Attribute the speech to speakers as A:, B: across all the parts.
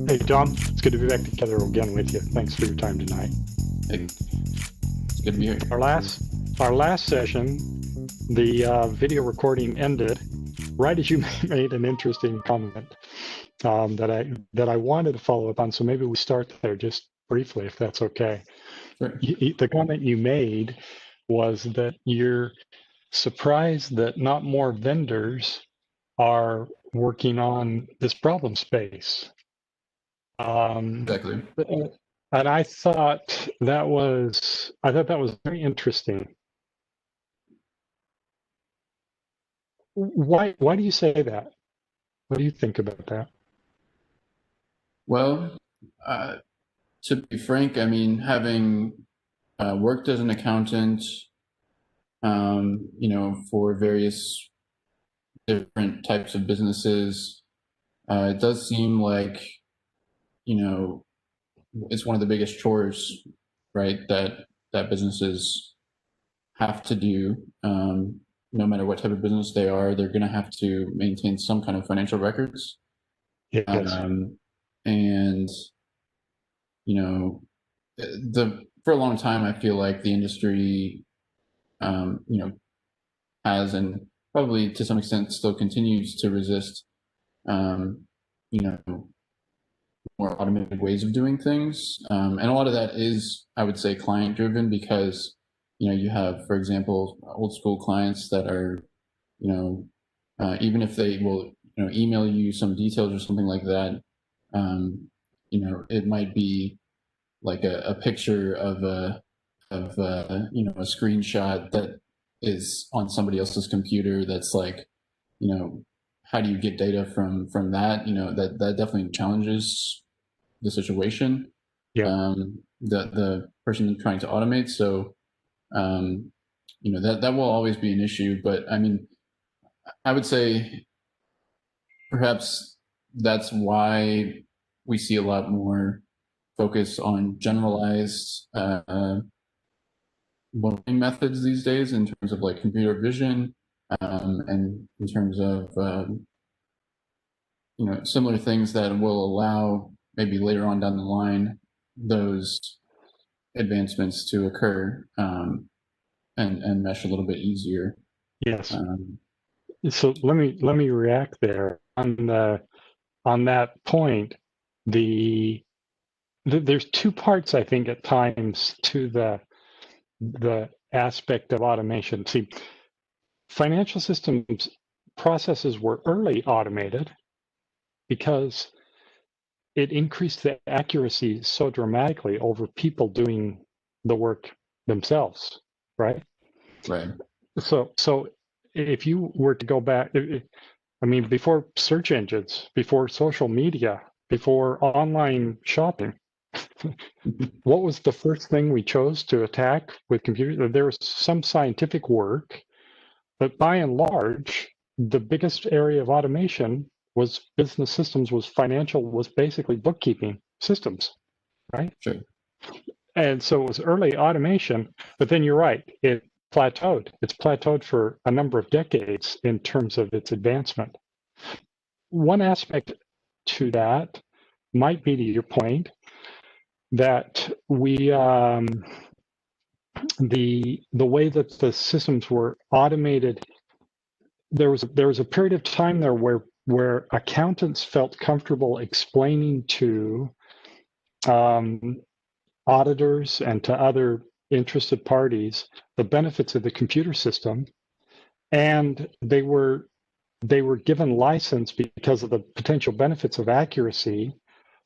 A: Hey, Tom, it's good to be back together again with you. Thanks for your time tonight.
B: Hey, it's good to be here.
A: Our last session, the video recording ended right as you made an interesting comment that I wanted to follow up on. So maybe we start there just briefly, if that's okay.
B: Sure.
A: The comment you made was that you're surprised that not more vendors are working on this problem space.
B: Exactly.
A: And I thought that was very interesting. Why do you say that? What do you think about that?
B: Well, uh, to be frank, I mean, having worked as an accountant, for various different types of businesses, it does seem like, you know, it's one of the biggest chores, right, that businesses have to do. No matter what type of business they are, they're going to have to maintain some kind of financial records.
A: Yes.
B: Um, and you know, the for a long time, I feel like the industry, um, you know, has and probably to some extent still continues to resist, um, you know, more automated ways of doing things. And a lot of that is, I would say, client driven because, you have, for example, old school clients that are, you know, even if they will, email you some details or something like that, it might be like a picture of a screenshot that is on somebody else's computer that's like, you know how do you get data from that, that definitely challenges the situation,
A: Yeah.
B: the person trying to automate. So that will always be an issue, but I mean, I would say perhaps that's why we see a lot more focus on generalized learning methods these days in terms of like computer vision, and in terms of similar things that will allow maybe later on down the line those advancements to occur, and mesh a little bit easier.
A: Yes.
B: Um,
A: So let me react there on that point. There's two parts, I think, at times to the aspect of automation. See, financial systems processes were early automated because it increased the accuracy so dramatically over people doing the work themselves, right?
B: right.
A: So if you were to go back, I mean, before search engines, before social media, before online shopping, what was the first thing we chose to attack with computers? There was some scientific work, but by and large, the biggest area of automation was business systems, was financial, was basically bookkeeping systems, right?
B: Sure.
A: And so it was early automation, but then you're right, it plateaued. It's plateaued for a number of decades in terms of its advancement. One aspect to that might be, to your point, that the way that the systems were automated, there was a period of time there where accountants felt comfortable explaining to um, auditors and to other interested parties the benefits of the computer system, and they were given license because of the potential benefits of accuracy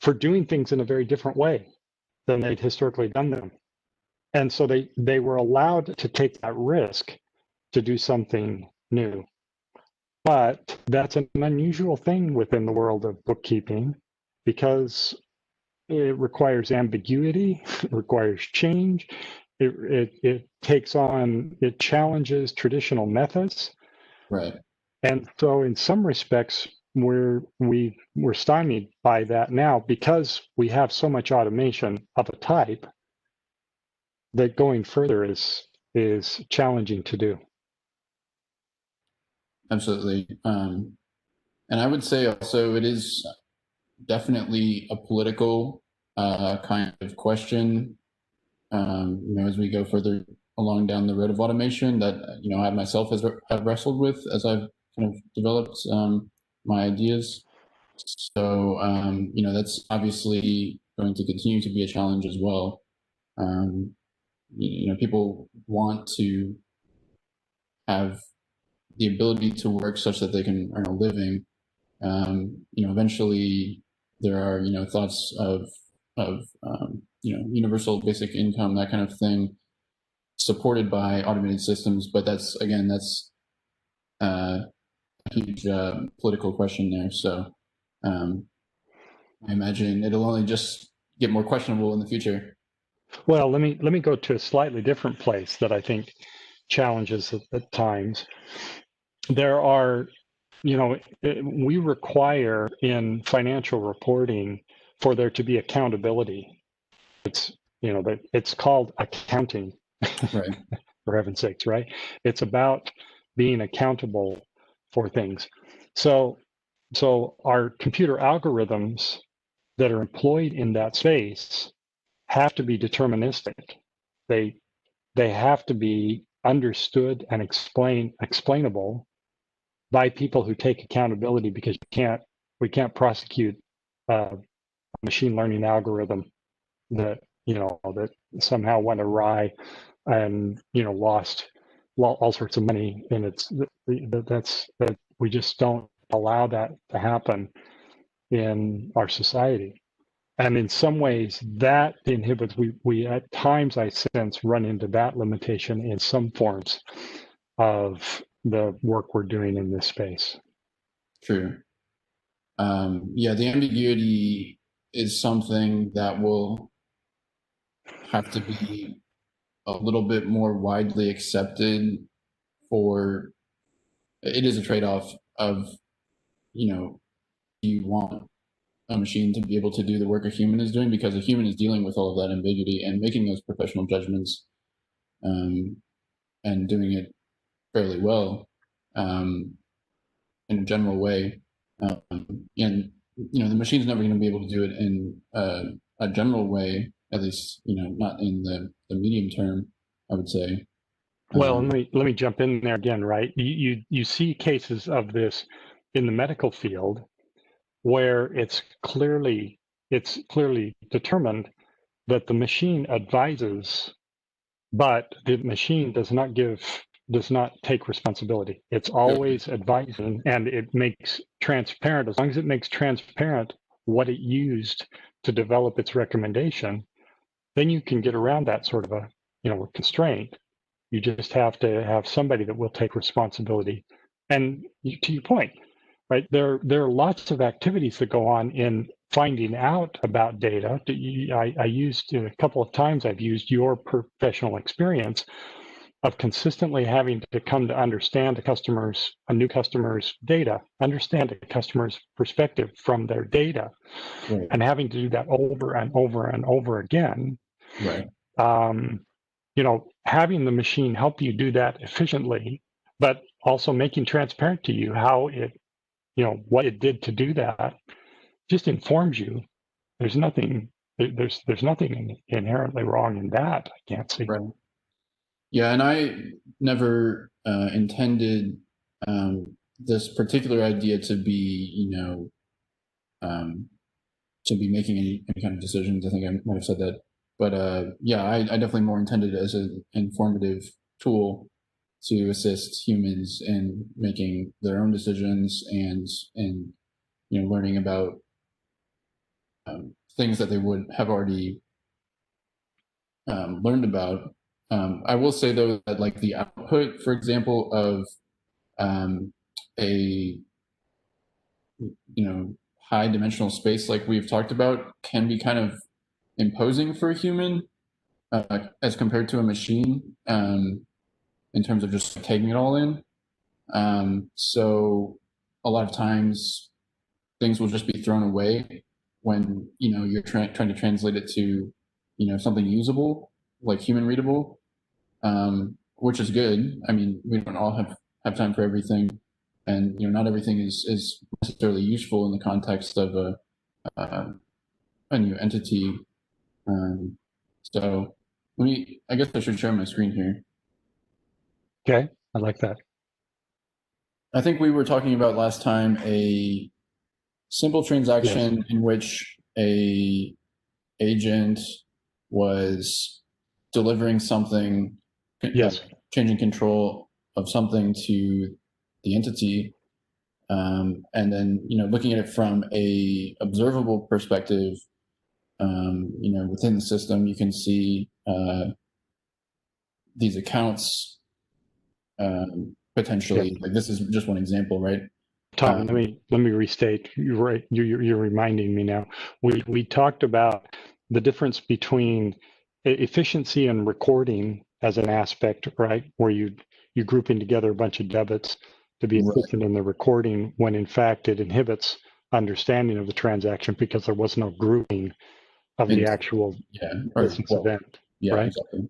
A: for doing things in a very different way than they'd historically done them. And so they were allowed to take that risk to do something new. But that's an unusual thing within the world of bookkeeping because it requires ambiguity, it requires change, it takes on, it challenges traditional methods.
B: Right.
A: And so in some respects, we're stymied by that now because we have so much automation of a type that going further is challenging to do.
B: Absolutely. And I would say also it is definitely a political kind of question. As we go further along down the road of automation, that I myself have wrestled with as I've kind of developed my ideas. So that's obviously going to continue to be a challenge as well. People want to have the ability to work such that they can earn a living. Eventually there are thoughts of universal basic income, that kind of thing, supported by automated systems. But that's a huge political question there. So I imagine it'll only just get more questionable in the future.
A: Well, let me go to a slightly different place that I think challenges at times. There are, we require in financial reporting for there to be accountability. It's called accounting,
B: Right.
A: for heaven's sakes, right? It's about being accountable for things. So our computer algorithms that are employed in that space have to be deterministic. They have to be understood and explainable by people who take accountability, because we can't prosecute a machine learning algorithm that that somehow went awry and lost all sorts of money. And that we just don't allow that to happen in our society. And in some ways that inhibits, we at times, I sense, run into that limitation in some forms of the work we're doing in this space.
B: True. The ambiguity is something that will have to be a little bit more widely accepted. It is a trade-off of, you want a machine to be able to do the work a human is doing, because a human is dealing with all of that ambiguity and making those professional judgments, and doing it fairly well, in a general way. And the machine's never going to be able to do it in a general way, at least not in the medium term, I would say.
A: Well, let me jump in there again, right? You see cases of this in the medical field where it's clearly determined that the machine advises, but the machine does not take responsibility. It's always advising, and it makes transparent. As long as it makes transparent what it used to develop its recommendation, then you can get around that sort of a constraint. You just have to have somebody that will take responsibility. And to your point, right, there are lots of activities that go on in finding out about data. I used a couple of times, I've used your professional experience of consistently having to come to understand a new customer's data, understand a customer's perspective from their data,
B: Right.
A: and having to do that over and over and over again.
B: Right.
A: Having the machine help you do that efficiently, but also making transparent to you how it, what it did to do that, just informs you. There's nothing inherently wrong in that. I can't see.
B: Right. Yeah, and I never intended this particular idea to be, to be making any kind of decisions. I think I might have said that, but I definitely more intended it as an informative tool to assist humans in making their own decisions and learning about things that they would have already learned about. I will say though that like the output, for example, of a high dimensional space like we've talked about can be kind of imposing for a human as compared to a machine, in terms of just taking it all in. So a lot of times things will just be thrown away when you're trying to translate it to something usable, like human readable, which is good. I mean, we don't all have time for everything, and not everything is necessarily useful in the context of a new entity. So I guess I should share my screen here.
A: Okay, I like that.
B: I think we were talking about last time a simple transaction in which a agent was delivering something, changing control of something to the entity, and then looking at it from a observable perspective. Within the system, you can see these accounts potentially. Like this is just one example, right?
A: Tom, let me restate. You're right. You're reminding me now. We talked about the difference between efficiency and recording as an aspect, right? Where you're grouping together a bunch of debits to be efficient in the recording, when in fact it inhibits understanding of the transaction because there was no grouping of the actual business event.
B: Yeah,
A: right?
B: Exactly.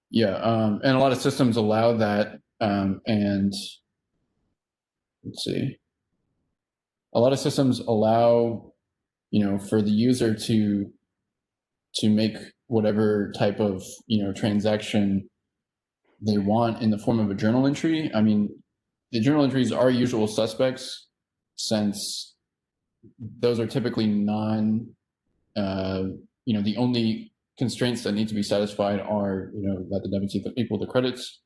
B: Yeah, and a lot of systems allow that, and let's see. A lot of systems allow, for the user to make whatever type of transaction they want in the form of a journal entry. I mean, the journal entries are usual suspects, since those are typically the only constraints that need to be satisfied are, that the debits equal the credits,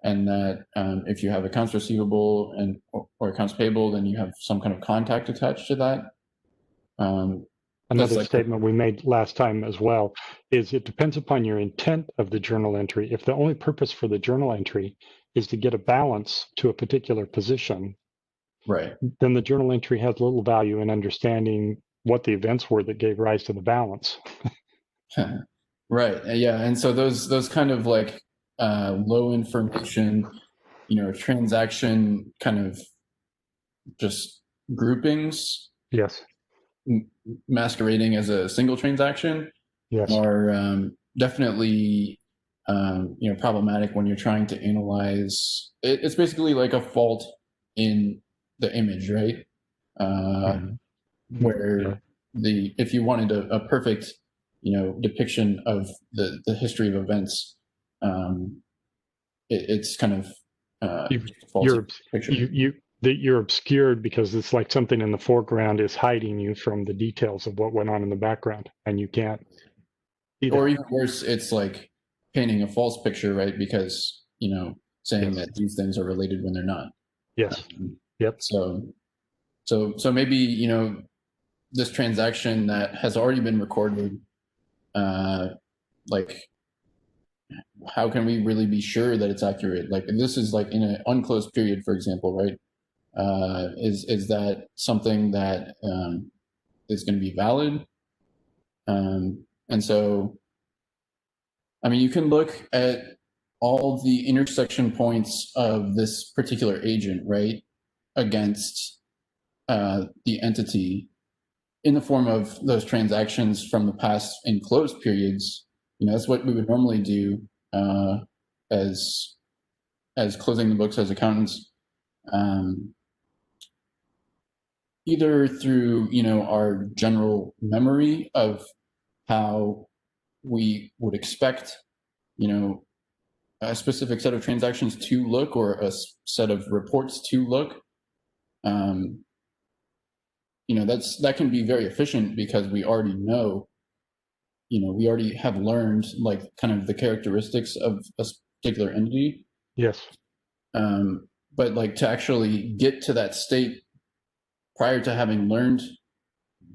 B: and that if you have accounts receivable or accounts payable, then you have some kind of contact attached to that.
A: Another statement we made last time as well is it depends upon your intent of the journal entry. If the only purpose for the journal entry is to get a balance to a particular position,
B: right,
A: then the journal entry has little value in understanding what the events were that gave rise to the balance.
B: Right. Yeah. And so those kind of like low information, transaction kind of just groupings.
A: Yes.
B: Masquerading as a single transaction.
A: Yes.
B: Are definitely problematic when you're trying to analyze. It's basically like a fault in the image, right? Where if you wanted a perfect depiction of the history of events, it's kind of
A: you're obscured because it's like something in the foreground is hiding you from the details of what went on in the background, and you can't see that.
B: Or even worse, it's like painting a false picture, right? Because saying that these things are related when they're not.
A: Yes. Yep.
B: So maybe this transaction that has already been recorded, like how can we really be sure that it's accurate? Like this is like in an unclosed period, for example, right? Is that something that is going to be valid? And so, I mean, you can look at all the intersection points of this particular agent, right, against the entity in the form of those transactions from the past in closed periods. That's what we would normally do as closing the books as accountants, either through our general memory of how we would expect a specific set of transactions to look, or a set of reports to look. That can be very efficient because we already know, we already have learned like kind of the characteristics of a particular entity.
A: Yes.
B: But like to actually get to that state prior to having learned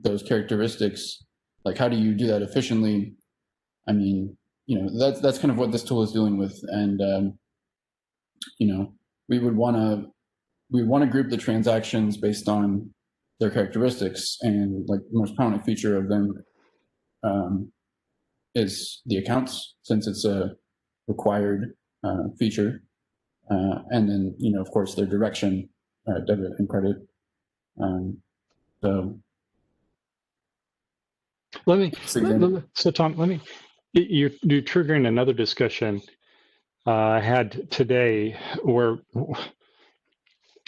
B: those characteristics, like how do you do that efficiently? I mean, that's kind of what this tool is dealing with. And, we would want to group the transactions based on their characteristics, and like the most prominent feature of them is the accounts, since it's a required feature, and then of course their direction, debit and credit. So
A: Tom, you're triggering another discussion I had today, where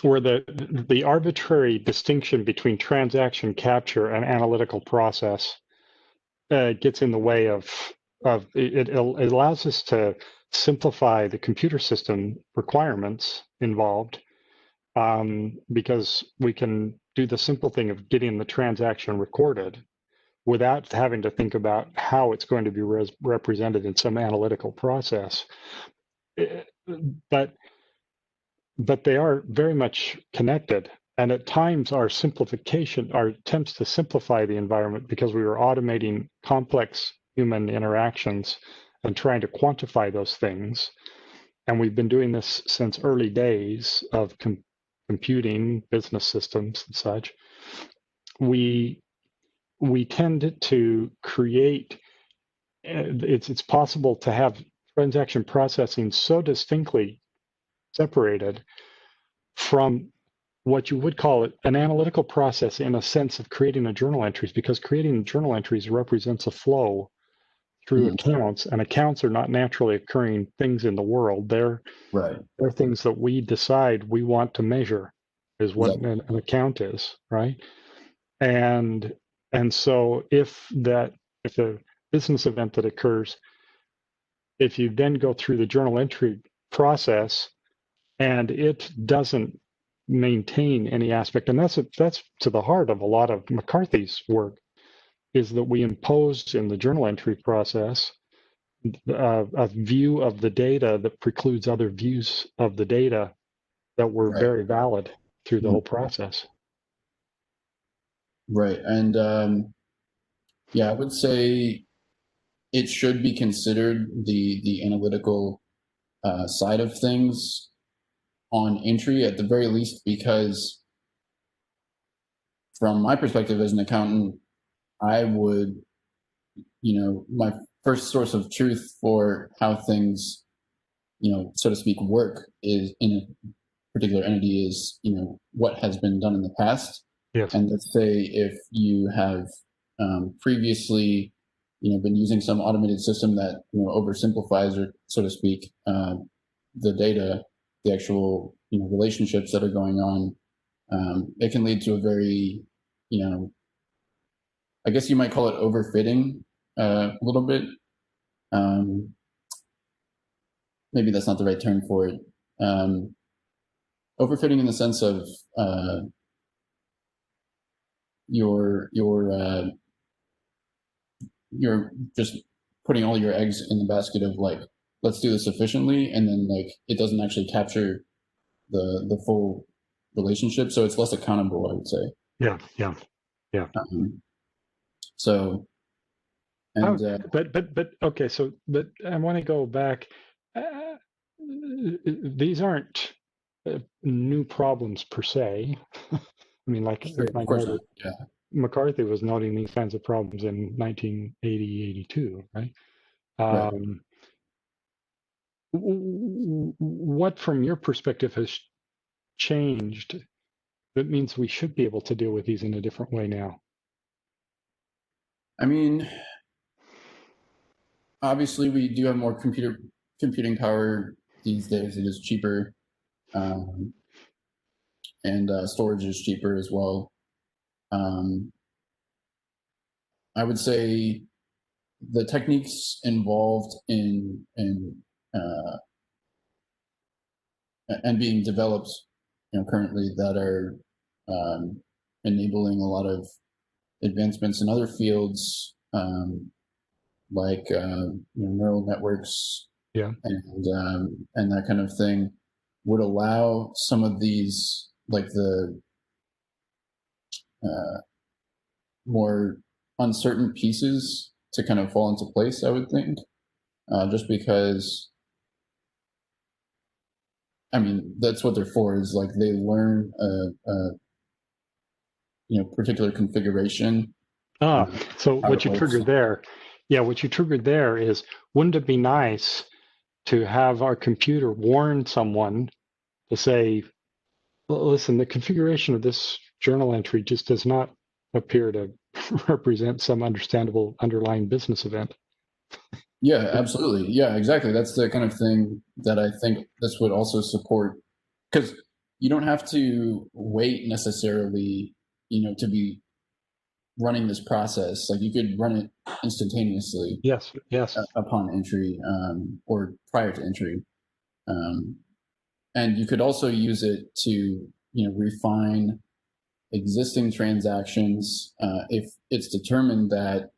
A: where the arbitrary distinction between transaction capture and analytical process gets in the way of it allows us to simplify the computer system requirements involved, because we can do the simple thing of getting the transaction recorded without having to think about how it's going to be represented in some analytical process. But they are very much connected. And at times our attempts to simplify the environment because we were automating complex human interactions and trying to quantify those things. And we've been doing this since early days of computing, business systems and such. We tend to create, it's possible to have transaction processing so distinctly separated from what you would call it an analytical process in a sense of creating a journal entries, because creating journal entries represents a flow through accounts, and accounts are not naturally occurring things in the world. They're things that we decide we want to measure, is what an account is, right? And so if a business event that occurs, if you then go through the journal entry process and it doesn't maintain any aspect, and that's to the heart of a lot of McCarthy's work, is that we imposed in the journal entry process a view of the data that precludes other views of the data that were very valid through the whole process.
B: Right. And yeah, I would say it should be considered the analytical side of things on entry at the very least, because from my perspective as an accountant, I would, my first source of truth for how things, so to speak, work is in a particular entity is, what has been done in the past.
A: Yes.
B: And let's say if you have previously, been using some automated system that, oversimplifies, or so to speak, the data, the actual, relationships that are going on, it can lead to a very, I guess you might call it overfitting a little bit. Maybe that's not the right term for it. Overfitting in the sense of you're just putting all your eggs in the basket of like, let's do this efficiently, and then like it doesn't actually capture the full relationship, so it's less accountable, I would say.
A: Yeah.
B: So, and
A: but okay, so but I want to go back. These aren't new problems per se. I mean, like
B: of course not. Yeah.
A: McCarthy was noting these kinds of problems in 1980, 82, right? What, from your perspective, has changed that means we should be able to deal with these in a different way now?
B: I mean, obviously, we do have more computing power these days. It is cheaper, and storage is cheaper as well. I would say the techniques involved in and being developed, currently, that are enabling a lot of advancements in other fields, like neural networks, and that kind of thing, would allow some of these, like the more uncertain pieces, to kind of fall into place, I would think, just because, I mean, that's what they're for, is like they learn particular configuration.
A: So what you triggered there, what you triggered there is, wouldn't it be nice to have our computer warn someone to say, listen, the configuration of this journal entry just does not appear to represent some understandable underlying business event?
B: Yeah, absolutely. Yeah, exactly. That's the kind of thing that I think this would also support, because you don't have to wait necessarily, to be running this process. Like you could run it instantaneously.
A: Yes.
B: Upon entry, or prior to entry. And you could also use it to, refine existing transactions if it's determined that,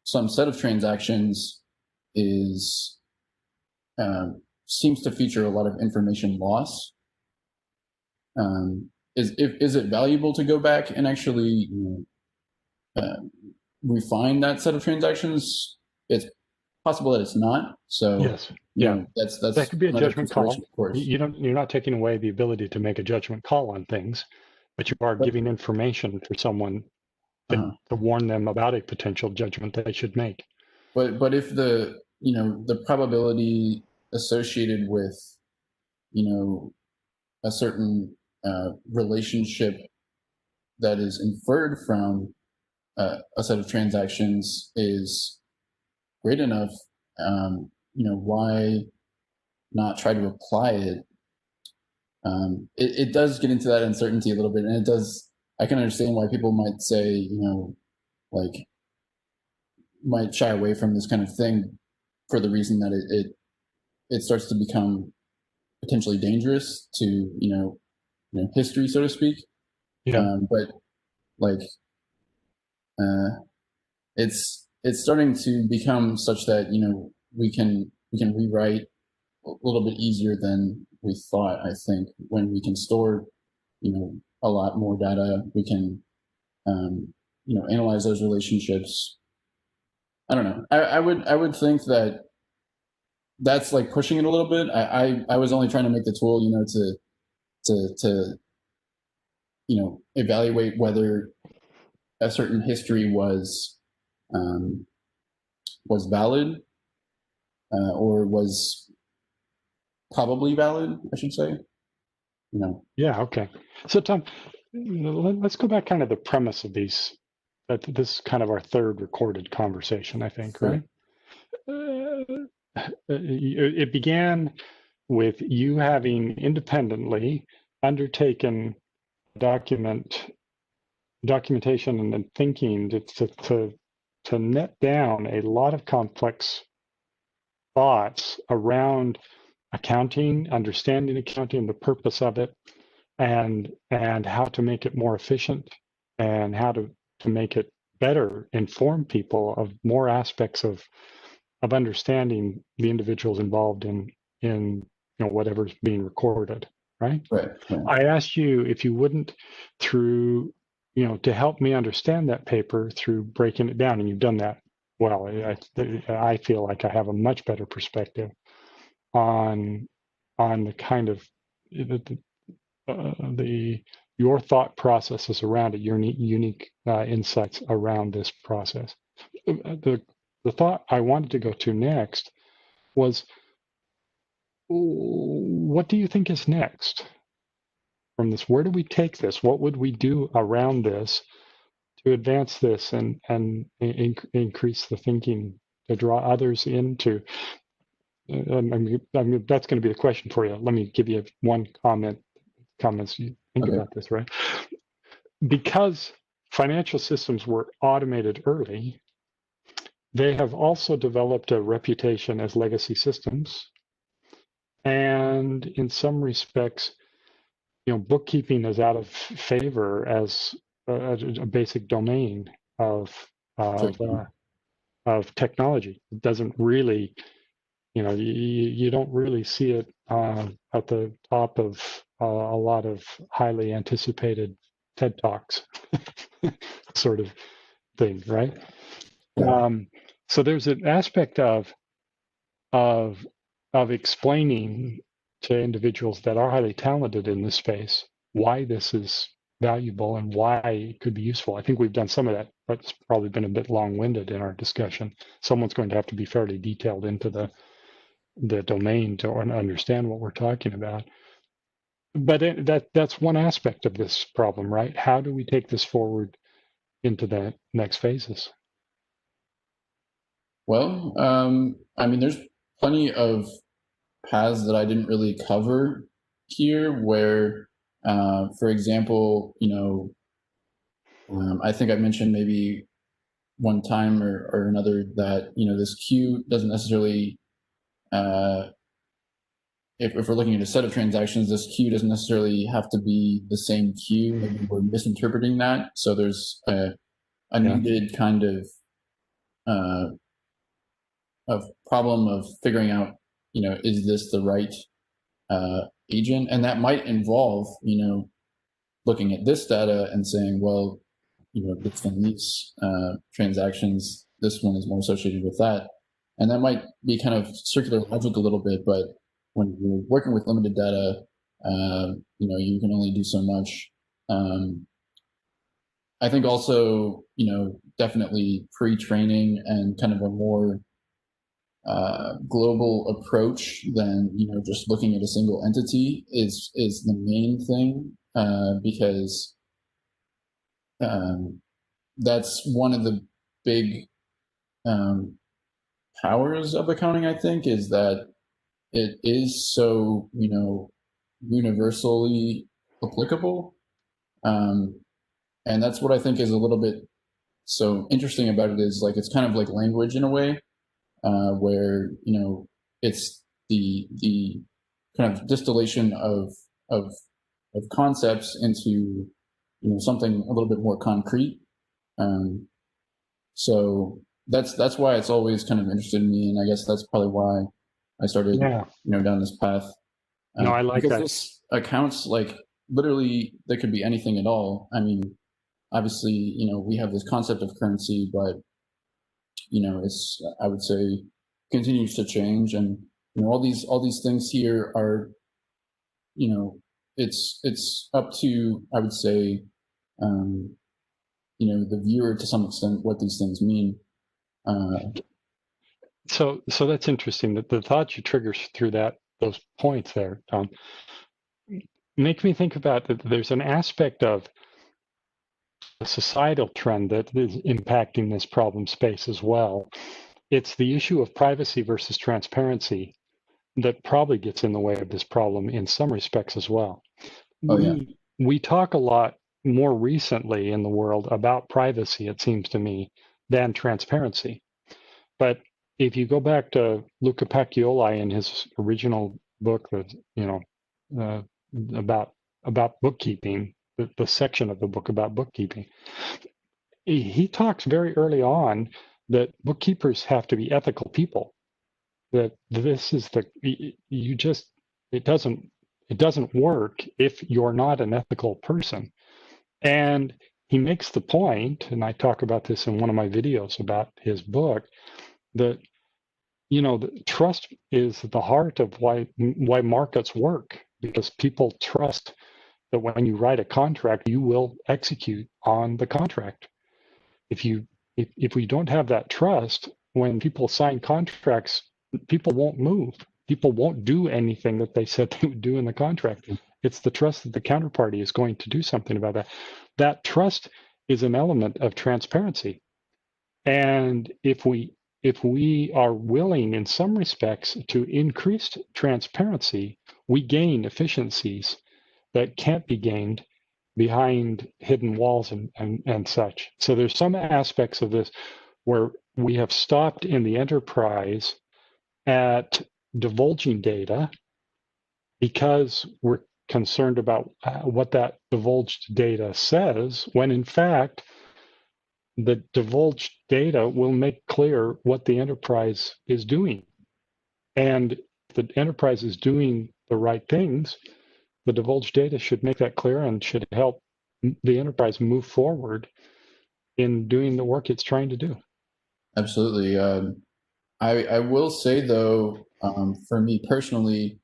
B: some set of transactions is seems to feature a lot of information loss. Is it valuable to go back and actually refine that set of transactions? It's possible that it's not. So
A: yes, yeah,
B: that's
A: that could be a judgment call.
B: Of course,
A: You're not taking away the ability to make a judgment call on things, but you are giving information for someone to warn them about a potential judgment that they should make.
B: But if the probability associated with a certain relationship that is inferred from a set of transactions is great enough, why not try to apply it? It does get into that uncertainty a little bit, and it does. I can understand why people might say, like, might shy away from this kind of thing for the reason that it starts to become potentially dangerous to history, so to speak.
A: Yeah.
B: But like, it's starting to become such that we can rewrite a little bit easier than we thought. I think when we can store a lot more data, we can analyze those relationships. I don't know. I would think that that's like pushing it a little bit. I was only trying to make the tool to evaluate whether a certain history was valid, or was probably valid, I should say.
A: Yeah. Okay. So Tom, let's go back kind of the premise of these. That this is kind of our third recorded conversation, I think,
B: Sure.
A: right? It began with you having independently undertaken documentation and then thinking to net down a lot of complex thoughts around accounting, understanding accounting, the purpose of it, and how to make it more efficient, and how to make it better inform people of more aspects of understanding the individuals involved in whatever's being recorded, right?
B: Right.
A: I asked you if you wouldn't, through to help me understand that paper through breaking it down, and you've done that well. I feel like I have a much better perspective on the kind of your thought processes around it, your unique insights around this process. The thought I wanted to go to next was, what do you think is next from this? Where do we take this? What would we do around this to advance this and increase the thinking, to draw others into? I mean, that's going to be the question for you. Let me give you one comments you think about this, right? Because financial systems were automated early, they have also developed a reputation as legacy systems. And in some respects, bookkeeping is out of favor as a basic domain of technology. It doesn't really, you don't really see it at the top of a lot of highly anticipated TED Talks sort of thing, right? So there's an aspect of explaining to individuals that are highly talented in this space why this is valuable and why it could be useful. I think we've done some of that, but it's probably been a bit long-winded in our discussion. Someone's going to have to be fairly detailed into the domain to understand what we're talking about. But that's one aspect of this problem, right? How do we take this forward into the next phases?
B: Well, I mean, there's plenty of paths that I didn't really cover here, where, for example, I think I mentioned maybe one time or another that, this queue doesn't necessarily, if we're looking at a set of transactions, this queue doesn't necessarily have to be the same queue. Maybe we're misinterpreting that. So there's a needed kind of problem of figuring out, is this the right agent? And that might involve, looking at this data and saying, well, based on these transactions, this one is more associated with that. And that might be kind of circular logic a little bit, but when you're working with limited data, you can only do so much. I think also, definitely pre-training and kind of a more global approach than just looking at a single entity is the main thing, because that's one of the big powers of accounting, I think, is that it is so universally applicable, and that's what I think is a little bit so interesting about it, is like it's kind of like language in a way, where it's the kind of distillation of concepts into something a little bit more concrete. So that's why it's always kind of interested in me, and I guess that's probably why I started down this path.
A: No, I like
B: because
A: that.
B: this accounts, like, literally they could be anything at all. I mean, obviously, we have this concept of currency, but it's, I would say, continues to change, and all these things here are, it's up to, I would say, the viewer to some extent what these things mean.
A: So that's interesting. That the thought you trigger through those points there, Tom, make me think about that. There's an aspect of a societal trend that is impacting this problem space as well. It's the issue of privacy versus transparency that probably gets in the way of this problem in some respects as well.
B: Oh, yeah.
A: We talk a lot more recently in the world about privacy, it seems to me, than transparency. But if you go back to Luca Pacioli in his original book, that about bookkeeping, the section of the book about bookkeeping, he talks very early on that bookkeepers have to be ethical people. That this is it doesn't work if you're not an ethical person. And he makes the point, and I talk about this in one of my videos about his book, that the trust is the heart of why markets work, because people trust that when you write a contract, you will execute on the contract. If we don't have that trust, when people sign contracts, people won't move. People won't do anything that they said they would do in the contract. It's the trust that the counterparty is going to do something about that. That trust is an element of transparency. And if we are willing in some respects to increase transparency, we gain efficiencies that can't be gained behind hidden walls and such. So there's some aspects of this where we have stopped in the enterprise at divulging data because we're concerned about what that divulged data says, when in fact, the divulged data will make clear what the enterprise is doing. And if the enterprise is doing the right things, the divulged data should make that clear and should help the enterprise move forward in doing the work it's trying to do.
B: Absolutely. I will say, though, for me personally,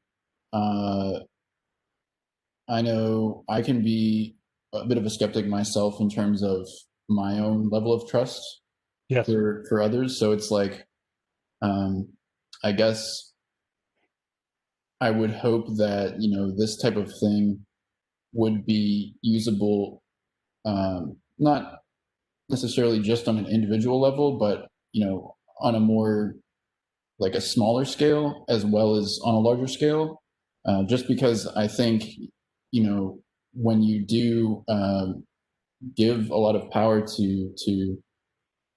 B: I know I can be a bit of a skeptic myself in terms of my own level of trust for others. So it's like, I guess I would hope that, this type of thing would be usable, not necessarily just on an individual level, but, on a more like a smaller scale as well as on a larger scale, just because I think, when you do give a lot of power to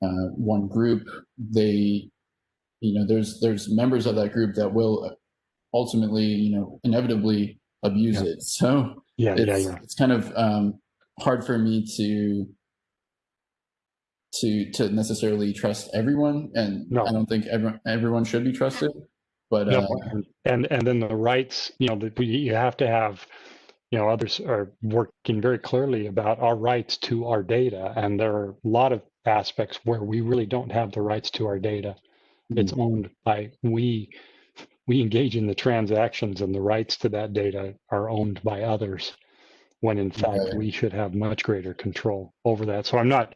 B: one group, they, there's members of that group that will ultimately, inevitably abuse it. So it's kind of hard for me to necessitaely trust everyone, and I don't think everyone should be trusted. But
A: and then the rights, you have to have, others are working very clearly about our rights to our data, and there are a lot of aspects where we really don't have the rights to our data. It's owned by we engage in the transactions, and the rights to that data are owned by others, when in fact we should have much greater control over that. So I'm not,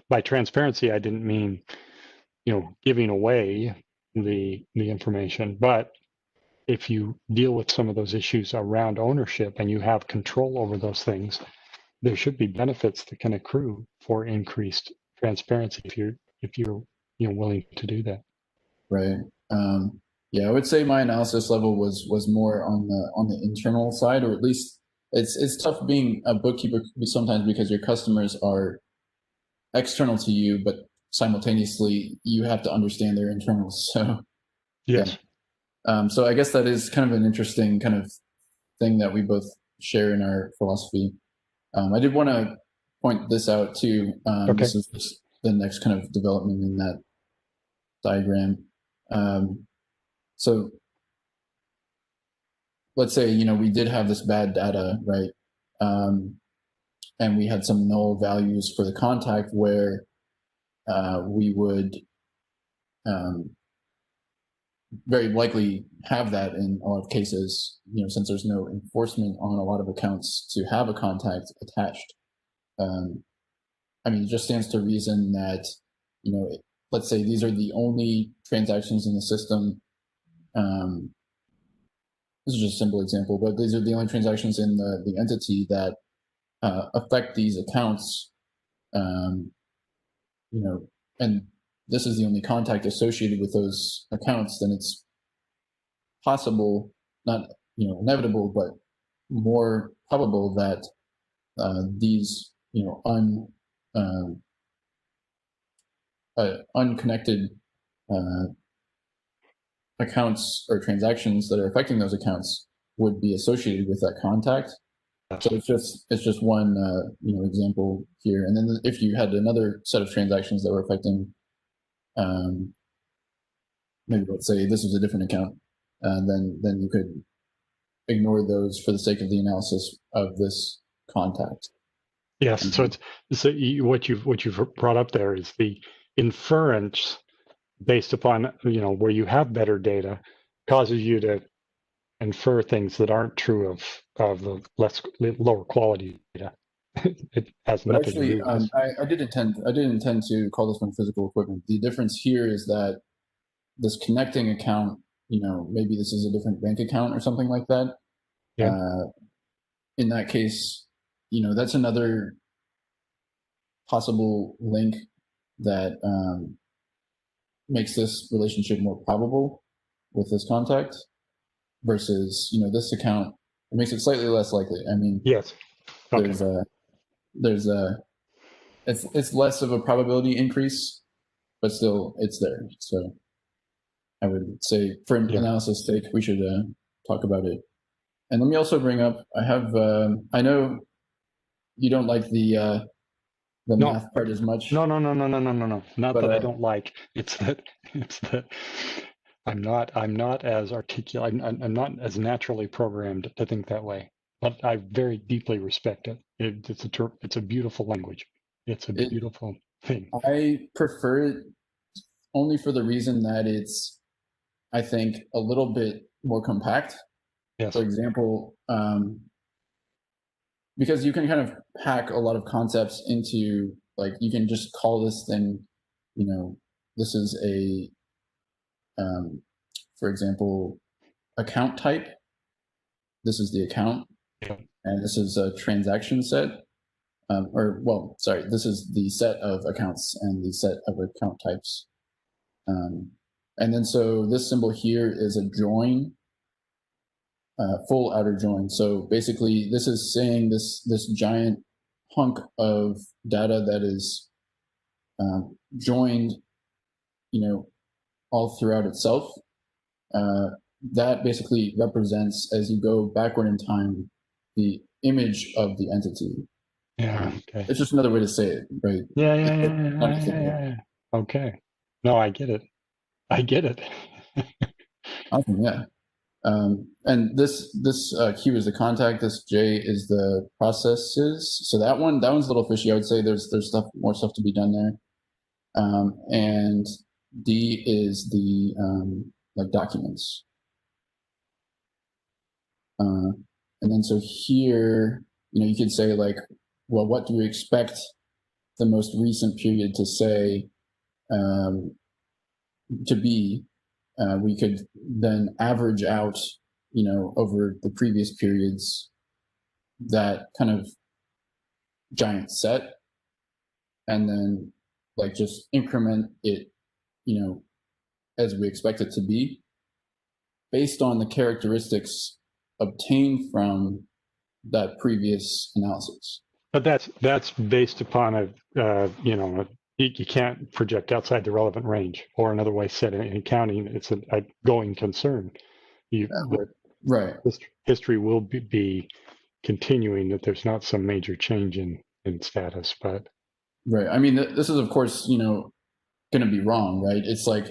A: by transparency, I didn't mean, giving away the information, but if you deal with some of those issues around ownership and you have control over those things, there should be benefits that can accrue for increased transparency if you're willing to do that.
B: Right. Yeah, I would say my analysis level was more on the internal side, or at least it's tough being a bookkeeper sometimes because your customers are external to you, but simultaneously you have to understand their internals. So
A: yes.
B: Yeah. So I guess that is kind of an interesting kind of thing that we both share in our philosophy. I did want to point this out too.
A: Okay.
B: This is just the next kind of development in that diagram. So let's say, we did have this bad data, right? And we had some null values for the contact where we would very likely have that in a lot of cases, since there's no enforcement on a lot of accounts to have a contact attached. It just stands to reason that, let's say these are the only transactions in the system. This is just a simple example, but these are the only transactions in the entity that affect these accounts, and this is the only contact associated with those accounts, then it's possible, not inevitable, but more probable that these unconnected accounts or transactions that are affecting those accounts would be associated with that contact. So it's just one example here, and then if you had another set of transactions that were affecting, maybe let's say this was a different account, then you could ignore those for the sake of the analysis of this contact.
A: Yes. So what you've brought up there is the inference based upon where you have better data causes you to infer things that aren't true of the lower quality data. It has
B: But
A: nothing
B: actually,
A: to do with this.
B: I did intend to call this one physical equipment. The difference here is that this connecting account, maybe this is a different bank account or something like that.
A: Yeah.
B: In that case, that's another possible link that makes this relationship more probable with this contact versus, this account. It makes it slightly less likely.
A: Yes. Okay.
B: It's less of a probability increase, but still it's there. So I would say for analysis sake, we should talk about it. And let me also bring up, I know you don't like the math part as much.
A: No. Not that I don't like. It's that I'm not as articulate. I'm not as naturally programmed to think that way. But I very deeply respect it. It's a beautiful language. It's a beautiful thing.
B: I prefer it only for the reason that it's, I think, a little bit more compact.
A: Yes.
B: For example, because you can kind of pack a lot of concepts into, like, you can just call this thing, this is a, for example, account type. This is the account, and this is a transaction set. This is the set of accounts and the set of account types. And And then so this symbol here is a join, full outer join. So basically this is saying this giant hunk of data that is joined, all throughout itself. That basically represents, as you go backward in time, the image of the entity.
A: Yeah. Okay.
B: It's just another way to say it, right?
A: Yeah. Okay. No, I get it.
B: Awesome. Yeah. And this Q is the contact. This J is the processes. So that one's a little fishy. I would say there's more stuff to be done there. And D is the like documents. And then so here, you could say like, well, what do we expect the most recent period to say to be? We could then average out, over the previous periods, that kind of giant set, and then like just increment it, as we expect it to be, based on the characteristics obtained from that previous analysis.
A: But that's based upon you can't project outside the relevant range, or another way said, in accounting, it's a going concern.
B: Right.
A: History will be continuing, that there's not some major change in status, but.
B: Right. I mean, this is, of course, going to be wrong, right? It's like,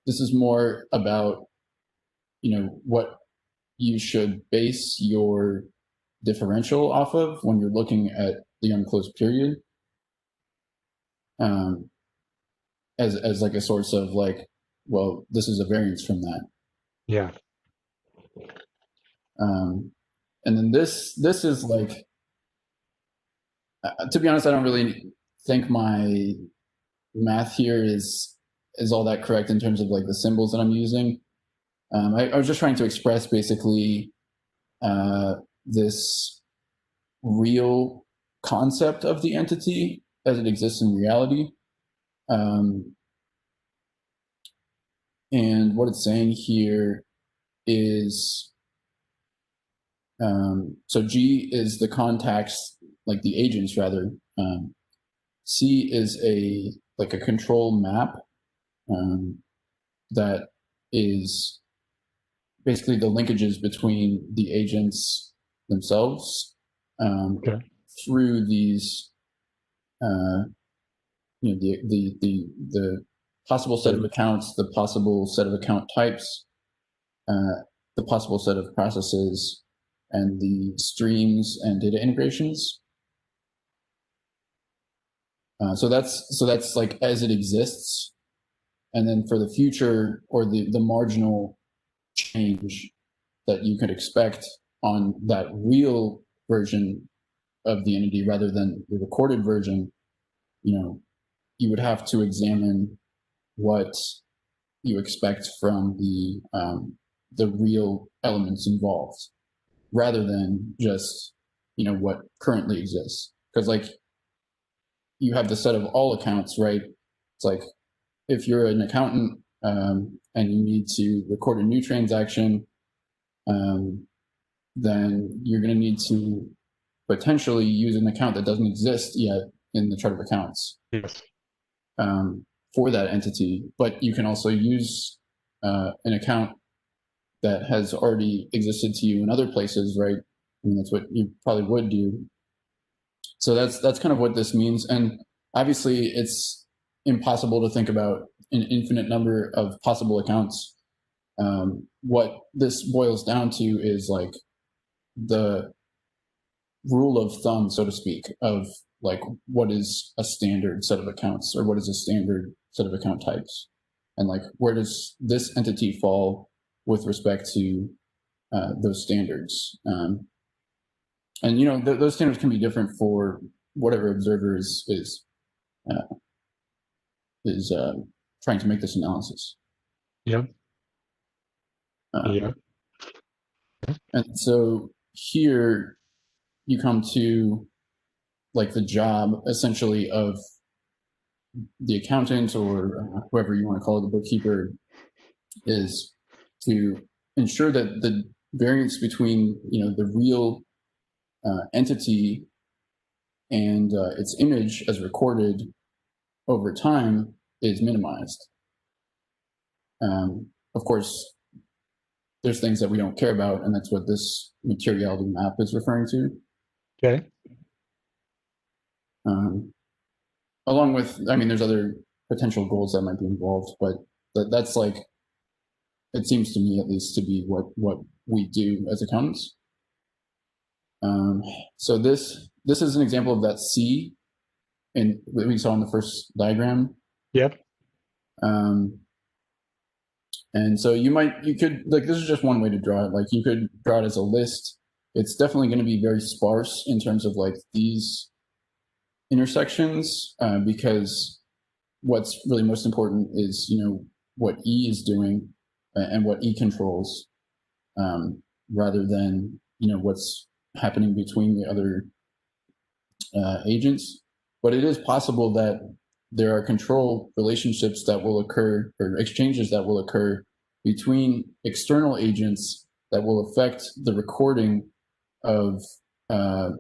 B: this is more about, what you should base your differential off of when you're looking at the unclosed period, as like a source of like, well, this is a variance from that.
A: Yeah.
B: And then this is like, to be honest, I don't really think my math here is all that correct in terms of like the symbols that I'm using. I was just trying to express basically this real concept of the entity as it exists in reality. And what it's saying here is, so G is the contacts, like the agents rather. C is a control map that is basically the linkages between the agents themselves, through these, the possible set of accounts, the possible set of account types, the possible set of processes, and the streams and data integrations. So that's like as it exists, and then for the future, or the marginal change that you could expect on that real version of the entity rather than the recorded version, you would have to examine what you expect from the real elements involved, rather than just what currently exists. Because like, you have the set of all accounts, right? It's like, if you're an accountant and you need to record a new transaction, then you're going to need to potentially use an account that doesn't exist yet in the chart of accounts.
A: Yes.
B: For that entity. But you can also use an account that has already existed to you in other places, right? I mean, that's what you probably would do. So that's kind of what this means. And obviously it's impossible to think about an infinite number of possible accounts. What this boils down to is like the rule of thumb, so to speak, of like what is a standard set of accounts, or what is a standard set of account types, and like where does this entity fall with respect to those standards. And those standards can be different for whatever observer is trying to make this analysis.
A: Yeah. Yeah.
B: And so here you come to like the job essentially of the accountant, or whoever you want to call it, the bookkeeper, is to ensure that the variance between the real entity and its image as recorded over time is minimized. Of course, there's things that we don't care about, and that's what this materiality map is referring to.
A: Okay.
B: Along with, I mean, there's other potential goals that might be involved, but that's like, it seems to me at least to be what we do as accountants. So this is an example of that C that we saw in the first diagram.
A: Yep.
B: And so you could, like, this is just one way to draw it. Like, you could draw it as a list. It's definitely going to be very sparse in terms of like these intersections, because what's really most important is, what E is doing and what E controls, rather than, what's happening between the other agents. But it is possible that there are control relationships that will occur, or exchanges that will occur between external agents that will affect the recording of, of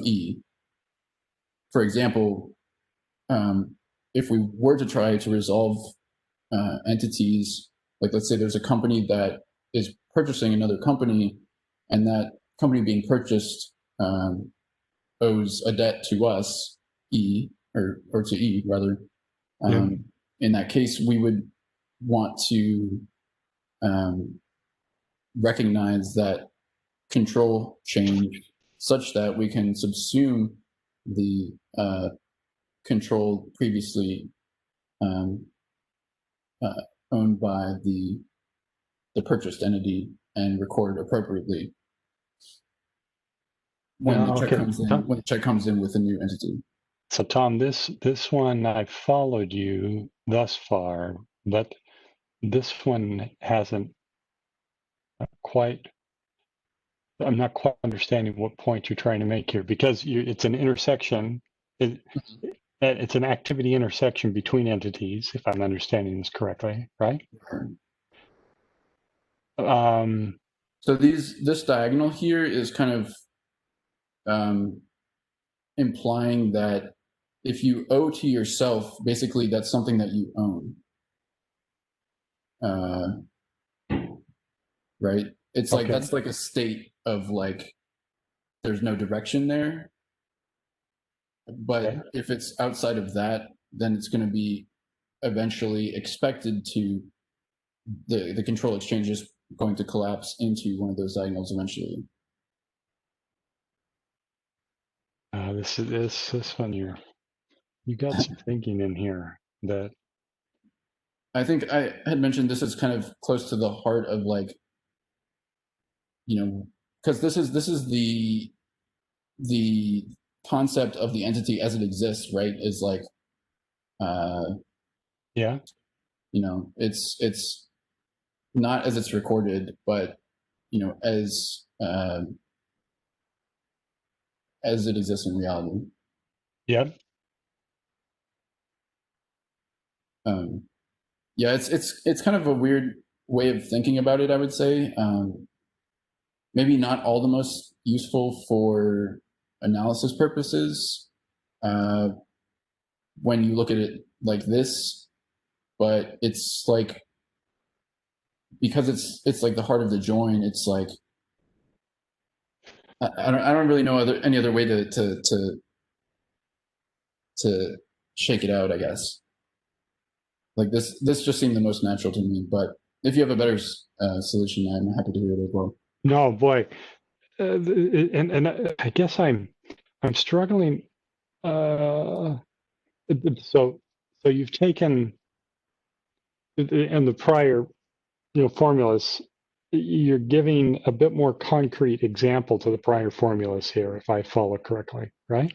B: E. For example, if we were to try to resolve entities, like let's say there's a company that is purchasing another company, and that company being purchased owes a debt to us, E, or to E rather. In that case, we would want to recognize that control change such that we can subsume the control previously owned by the purchased entity and record appropriately when the check comes in. When the check comes in with a new entity.
A: So Tom, this one, I followed you thus far, but this one hasn't quite. I'm not quite understanding what point you're trying to make here, because it's an intersection. It's an activity intersection between entities, if I'm understanding this correctly, right?
B: So this diagonal here is kind of implying that if you owe to yourself, basically that's something that you own. Right? It's like, that's like a state of like, there's no direction there. But if it's outside of that, then it's going to be eventually expected to, the control exchange is going to collapse into one of those diagonals eventually.
A: This one, you got some thinking in here that
B: I think I had mentioned. This is kind of close to the heart of, like, because this is the concept of the entity as it exists, right? Is like,
A: yeah,
B: it's not as it's recorded, but as it exists in reality.
A: Yep.
B: Yeah, it's kind of a weird way of thinking about it, I would say. Maybe not all the most useful for analysis purposes when you look at it like this, but it's like, because it's like the heart of the join. It's like, I don't really know any other way to shake it out, I guess. Like, this just seemed the most natural to me, but if you have a better solution, I'm happy to hear it as well.
A: No, boy, and I guess I'm struggling. So you've taken in the prior formulas, you're giving a bit more concrete example to the prior formulas here, if I follow correctly, right?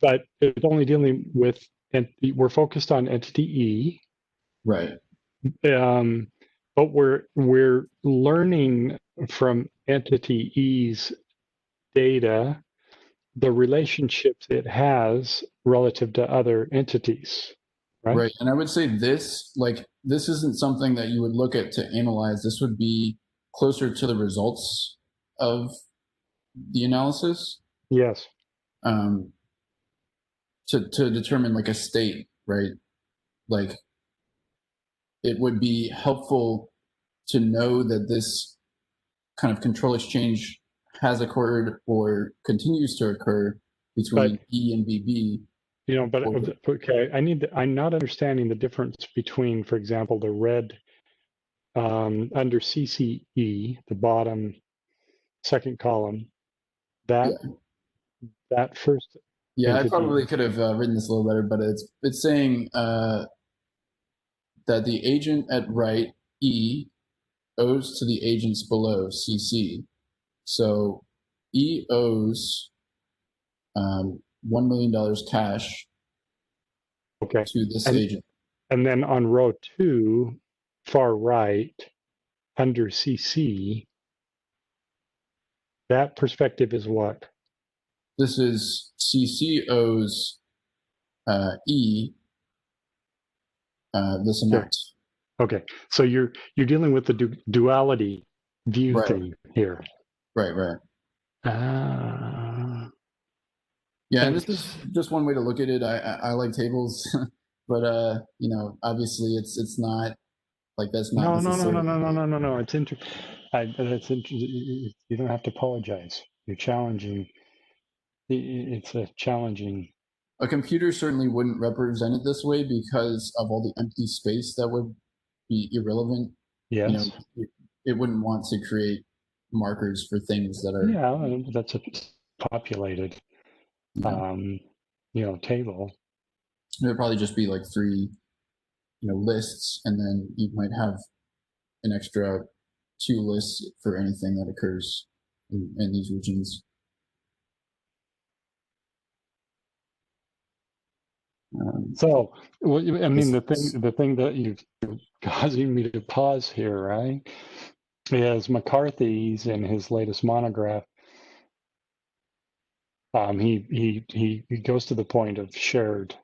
A: But it's only dealing with, and we're focused on entity E,
B: right?
A: But we're learning from entity E's data the relationships it has relative to other entities, right?
B: Right. And I would say this, like, this isn't something that you would look at to analyze. This would be closer to the results of the analysis,
A: Yes.
B: um, to determine like a state, right? Like, it would be helpful to know that this kind of control exchange has occurred or continues to occur
A: But
B: between E and BB.
A: but okay, I'm not understanding the difference between, for example, the red under CCE, the bottom second column, that
B: Yeah,
A: that first
B: yeah. I
A: entity.
B: probably could have written this a little better, but it's saying that the agent at right E owes to the agents below CC. So E owes $1 million cash
A: Okay,
B: to this
A: and
B: agent.
A: then on row 2, far right, under CC, that perspective is what?
B: This is CC owes E this
A: Okay.
B: amount.
A: Okay. So you're dealing with the duality view
B: Right,
A: thing here.
B: right.
A: Ah,
B: Yeah, and
A: and
B: this is just one way to look at it. I like tables, but obviously it's not like that's not necessarily.
A: no. It's That's you don't have to apologize. You're challenging. It's a challenging.
B: A computer certainly wouldn't represent it this way because of all the empty space that would be irrelevant. You know,
A: Yes.
B: it wouldn't want to create markers for things that are,
A: Yeah, that's a populated,
B: you know,
A: um, table.
B: it would probably just be like three, lists, and then you might have an extra two lists for anything that occurs in these regions.
A: So, I mean,
B: This,
A: the thing that you're causing me to pause here, right, is McCarthy's in his latest monograph. He goes to the point of shared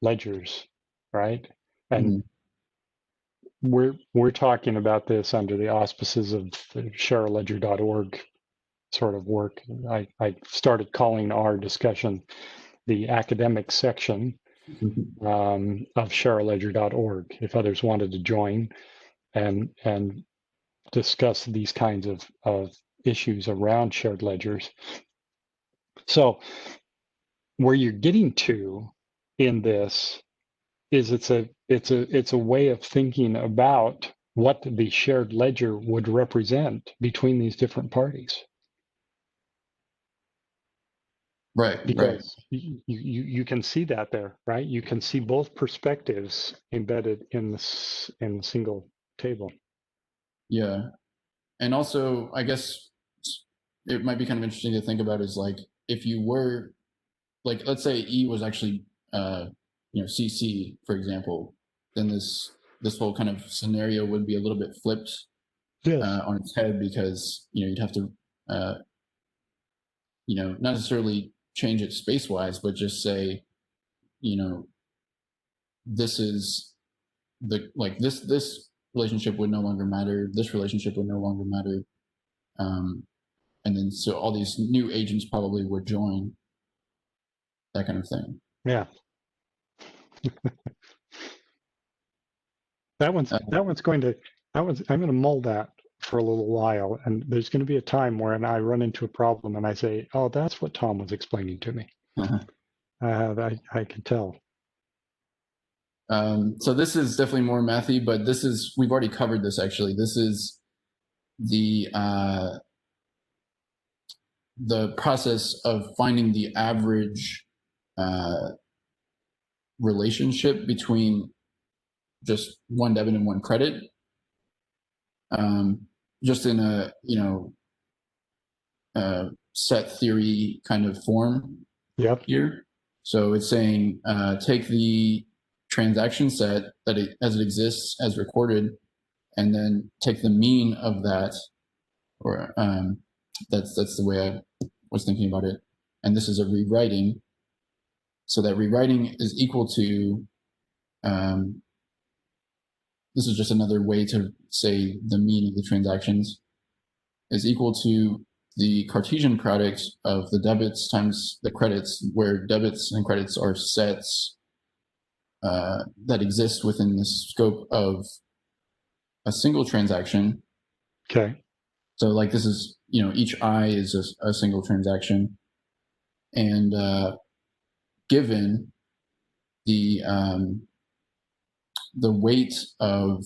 A: ledgers, right? And
B: mm-hmm.
A: we're talking about this under the auspices of the sharealedger.org sort of work. I started calling our discussion the academic section of sharealedger.org if others wanted to join and discuss these kinds of issues around shared ledgers. So where you're getting to in this is it's a way of thinking about what the shared ledger would represent between these different parties.
B: Right.
A: Because you can see that there, right? You can see both perspectives embedded in the single table.
B: Yeah. And also, I guess it might be kind of interesting to think about is like if you were like, let's say E was actually CC, for example, then this whole kind of scenario would be a little bit flipped
A: Yes.
B: on its head because you'd have to not necessarily change it space wise, but just say this is this relationship would no longer matter. This relationship would no longer matter. And then so all these new agents probably would join, that kind of thing.
A: Yeah. I'm going to mull that for a little while, and there's going to be a time where I run into a problem and I say, "Oh, that's what Tom was explaining to me." I can tell.
B: So this is definitely more mathy, but we've already covered this actually. This is the process of finding the average relationship between just one debit and one credit, just in a set theory kind of form.
A: Yep.
B: Here. So it's saying take the transaction set as it exists as recorded, and then take the mean of that, or that's the way I was thinking about it. And this is a rewriting. So that rewriting is equal to this is just another way to say the mean of the transactions, is equal to the Cartesian product of the debits times the credits, where debits and credits are sets that exist within the scope of a single transaction.
A: Okay.
B: So like this is, each I is a single transaction. And given the weight of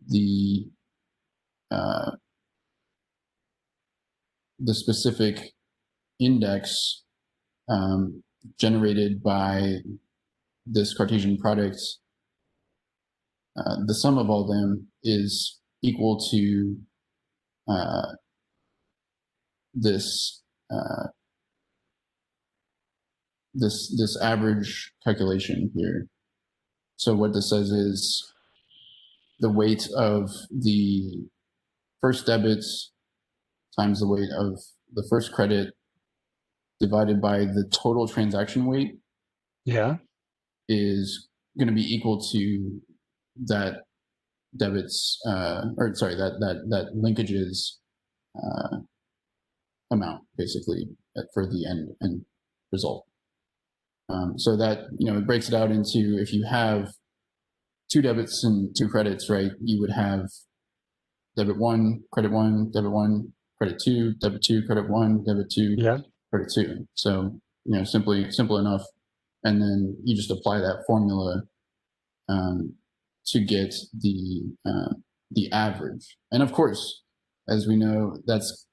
B: the specific index generated by this Cartesian product, the sum of all them is equal to this this average calculation here. So what this says is the weight of the first debits times the weight of the first credit divided by the total transaction weight,
A: Yeah,
B: is going to be equal to that debits, that linkages amount, basically, for the end result. So that, it breaks it out into, if you have 2 debits and 2 credits, right, you would have debit 1, credit 1, debit 1, credit 2, debit 2, credit 1, debit 2,
A: yeah,
B: credit 2. So, simple enough. And then you just apply that formula to get the average. And of course, as we know, that's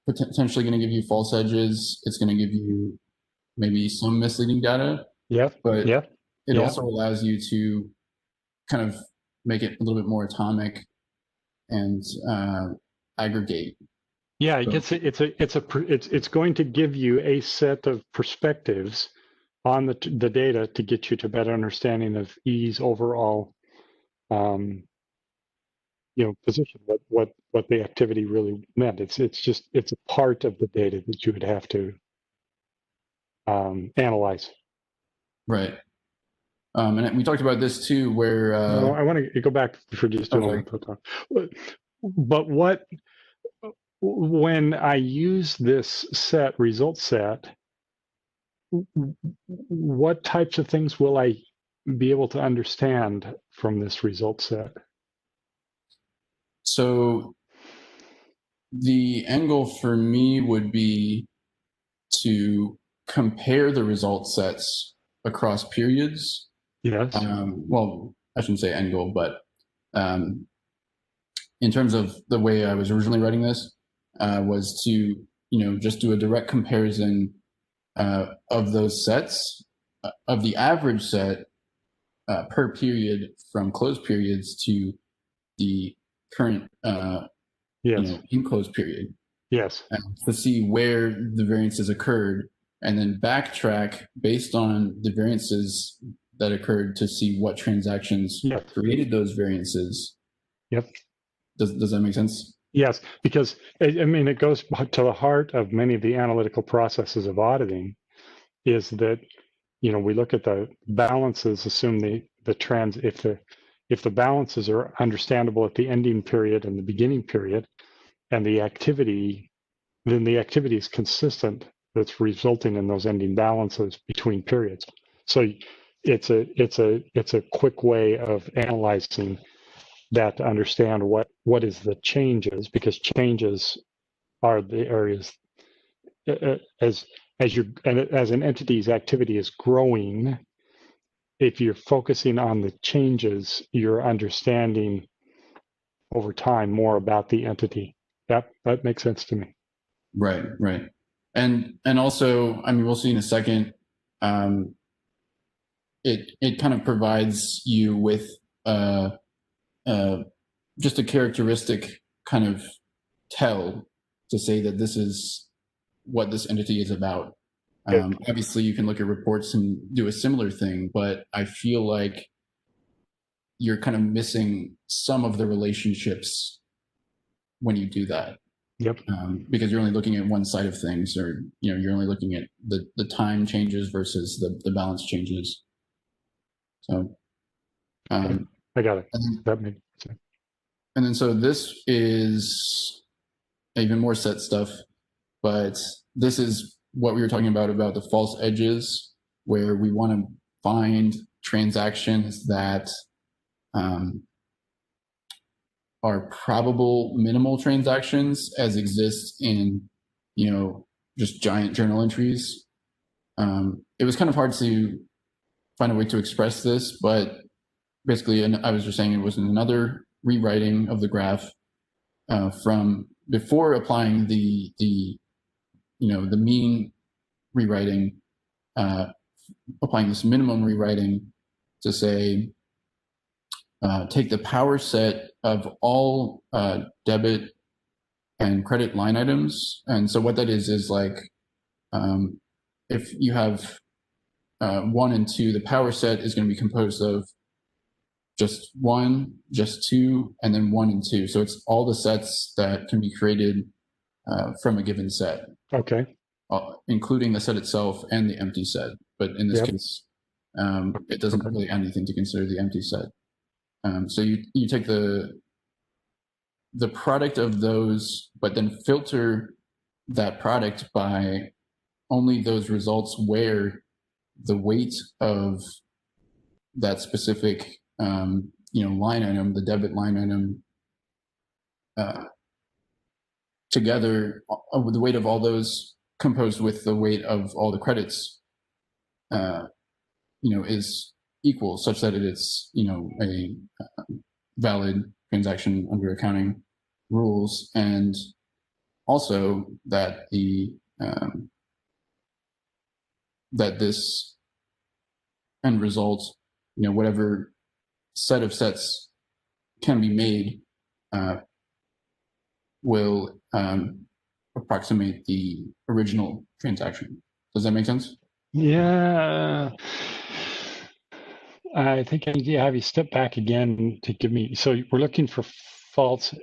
B: potentially going to give you false edges. It's going to give you maybe some misleading data.
A: yeah,
B: but
A: yeah.
B: it also allows you to kind of make it a little bit more atomic and aggregate.
A: Yeah,
B: So,
A: it's going to give you a set of perspectives on the data to get you to better understanding of E's overall, position. What the activity really meant. It's a part of the data that you would have to analyze.
B: right. And we talked about this too, where
A: No, I want to go back for just a moment. But when I use this result set, what types of things will I be able to understand from this result set?
B: So the end goal for me would be to compare the result sets across periods.
A: Yes.
B: Well, I shouldn't say end goal, but in terms of the way I was originally writing this, was to just do a direct comparison of those sets, of the average set per period from closed periods to the current in closed period.
A: Yes.
B: To see where the variances occurred, and then backtrack based on the variances that occurred to see what transactions created those variances.
A: Yep.
B: Does that make sense?
A: Yes, because it goes to the heart of many of the analytical processes of auditing, is that we look at the balances, assume the trends. If the balances are understandable at the ending period and the beginning period, and the activity, then the activity is consistent, that's resulting in those ending balances between periods. So it's a quick way of analyzing that to understand what is the changes, because changes are the areas as an entity's activity is growing. If you're focusing on the changes, you're understanding over time more about the entity. That makes sense to me.
B: Right. And also, we'll see in a second, it kind of provides you with just a characteristic kind of tell to say that this is what this entity is about. Obviously, you can look at reports and do a similar thing, but I feel like you're kind of missing some of the relationships when you do that.
A: Yep.
B: Because you're only looking at one side of things, or you're only looking at the time changes versus the balance changes. So
A: I got it.
B: And,
A: That makes sense.
B: and then so this is even more set stuff, but this is what we were talking about the false edges, where we want to find transactions that are probable minimal transactions as exist in, just giant journal entries. It was kind of hard to find a way to express this, but basically, and I was just saying it was another rewriting of the graph from before applying the mean rewriting, applying this minimum rewriting to say take the power set of all debit and credit line items. And so what that is like if you have 1 and 2, the power set is going to be composed of just 1, just 2, and then 1 and 2. So it's all the sets that can be created from a given set.
A: Okay.
B: Including the set itself and the empty set. But in this case, it doesn't really add anything to consider the empty set. So you take the product of those, but then filter that product by only those results where the weight of that specific line item, the debit line item, together with the weight of all those composed with the weight of all the credits, is equal, such that it is a valid transaction under accounting rules, and also that the that this end result, whatever set of sets can be made, will approximate the original transaction. Does that make sense?
A: Yeah. I think I need to have you step back again to give me. So we're looking for false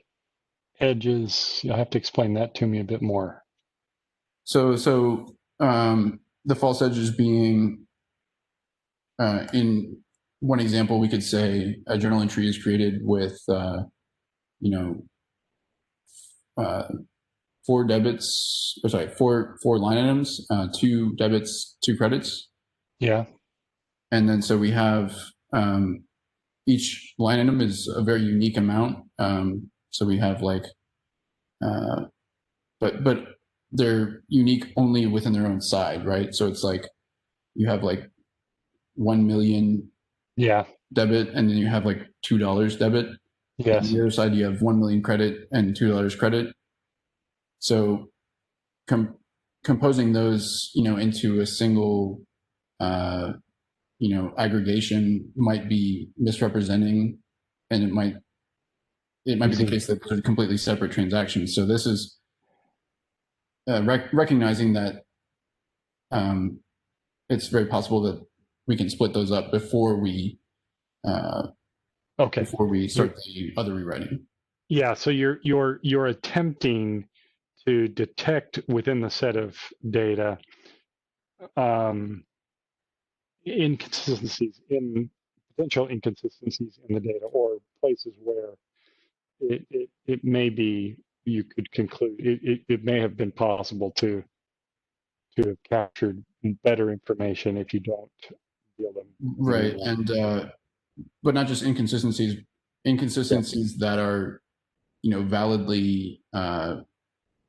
A: edges. You'll have to explain that to me a bit more.
B: So the false edges being, in one example, we could say a journal entry is created with, 4 debits, or sorry, four line items, 2 debits, 2 credits.
A: Yeah.
B: And then so we have each line item is a very unique amount. So we have like, but they're unique only within their own side, right? So it's like you have like 1 million debit, and then you have like $2 debit.
A: Yes.
B: On the other side, you have 1 million credit and $2 credit. So composing those, into a single, aggregation might be misrepresenting, and it might be the case that they're completely separate transactions. So this is recognizing that it's very possible that we can split those up before we start the other rewriting. Yeah.
A: So you're attempting to detect within the set of data potential inconsistencies in the data, or places where it may be, you could conclude it may have been possible to have captured better information if you don't deal them.
B: Right. And but not just inconsistencies that are validly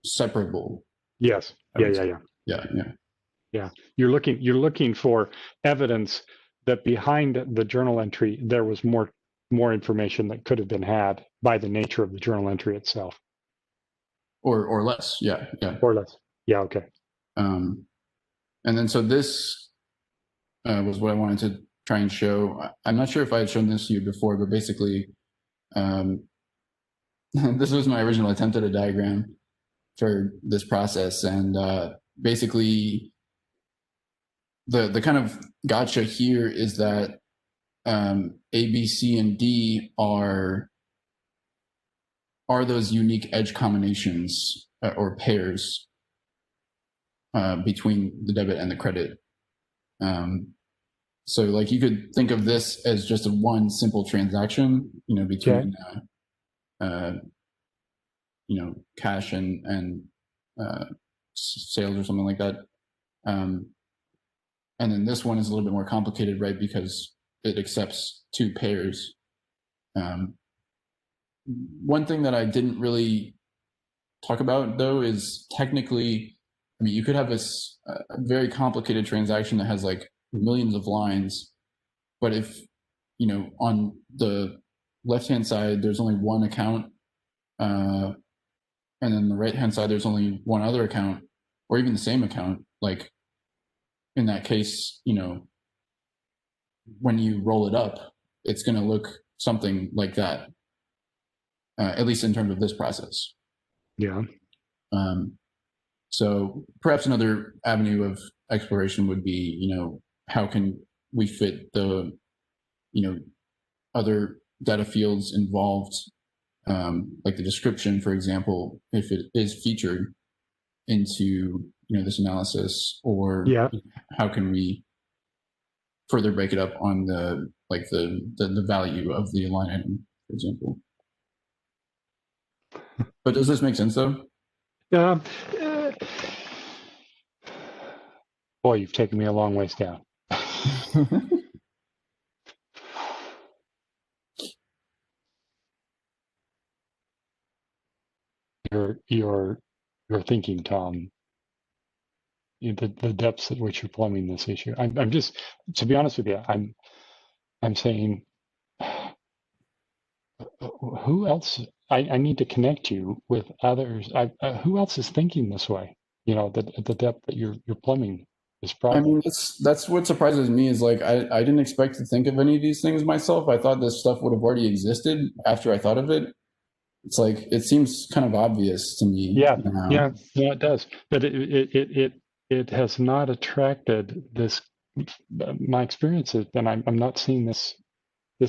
B: separable.
A: Yes. Yeah. You're looking for evidence that behind the journal entry there was more information that could have been had by the nature of the journal entry itself.
B: Or less. Yeah.
A: Or less. Yeah. Okay.
B: And then so this was what I wanted to try and show. I'm not sure if I had shown this to you before, but basically, this was my original attempt at a diagram for this process, and basically, the kind of gotcha here is that A, B, C, and D are those unique edge combinations or pairs between the debit and the credit. So like you could think of this as just a one simple transaction, between cash and sales or something like that. And then this one is a little bit more complicated, right? Because it accepts two pairs. One thing that I didn't really talk about though is technically, you could have a very complicated transaction that has like millions of lines, but if, on the left-hand side, there's only one account, and then the right-hand side, there's only one other account, or even the same account, like in that case, when you roll it up, it's going to look something like that, at least in terms of this process.
A: Yeah.
B: So perhaps another avenue of exploration would be, how can we fit the, other data fields involved, like the description, for example, if it is featured into, this analysis, or
A: Yeah.
B: how can we further break it up on the value of the line item, for example. But does this make sense though?
A: Uh, boy, you've taken me a long ways down. Your thinking, Tom, the depths at which you're plumbing this issue. I'm just, to be honest with you, I'm saying, who else? I need to connect you with others. Who else is thinking this way? The depth that you're plumbing this problem.
B: That's what surprises me is like I didn't expect to think of any of these things myself. I thought this stuff would have already existed after I thought of it. It's like it seems kind of obvious to me.
A: Yeah, yeah, it does. But it has not attracted this. My experience has been I'm not seeing this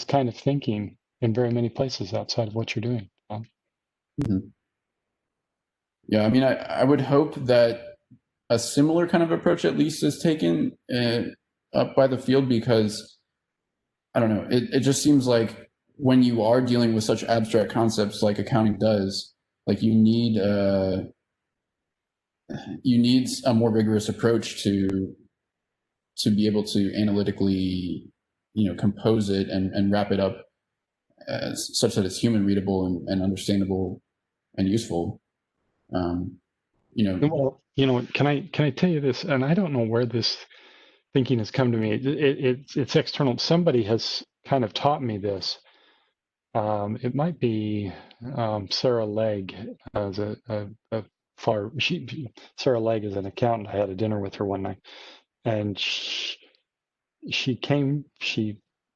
A: kind of thinking in very many places outside of what you're doing.
B: Mm-hmm. Yeah, I would hope that a similar kind of approach at least is taken up by the field, because I don't know, it just seems like when you are dealing with such abstract concepts like accounting does, like you need a more rigorous approach to be able to analytically compose it and wrap it up such that it's human readable and understandable and useful.
A: Well, can I tell you this? And I don't know where this thinking has come to me. It's external. Somebody has kind of taught me this. It might be Sarah Legg as a Sarah Legg is an accountant. I had a dinner with her one night, and she's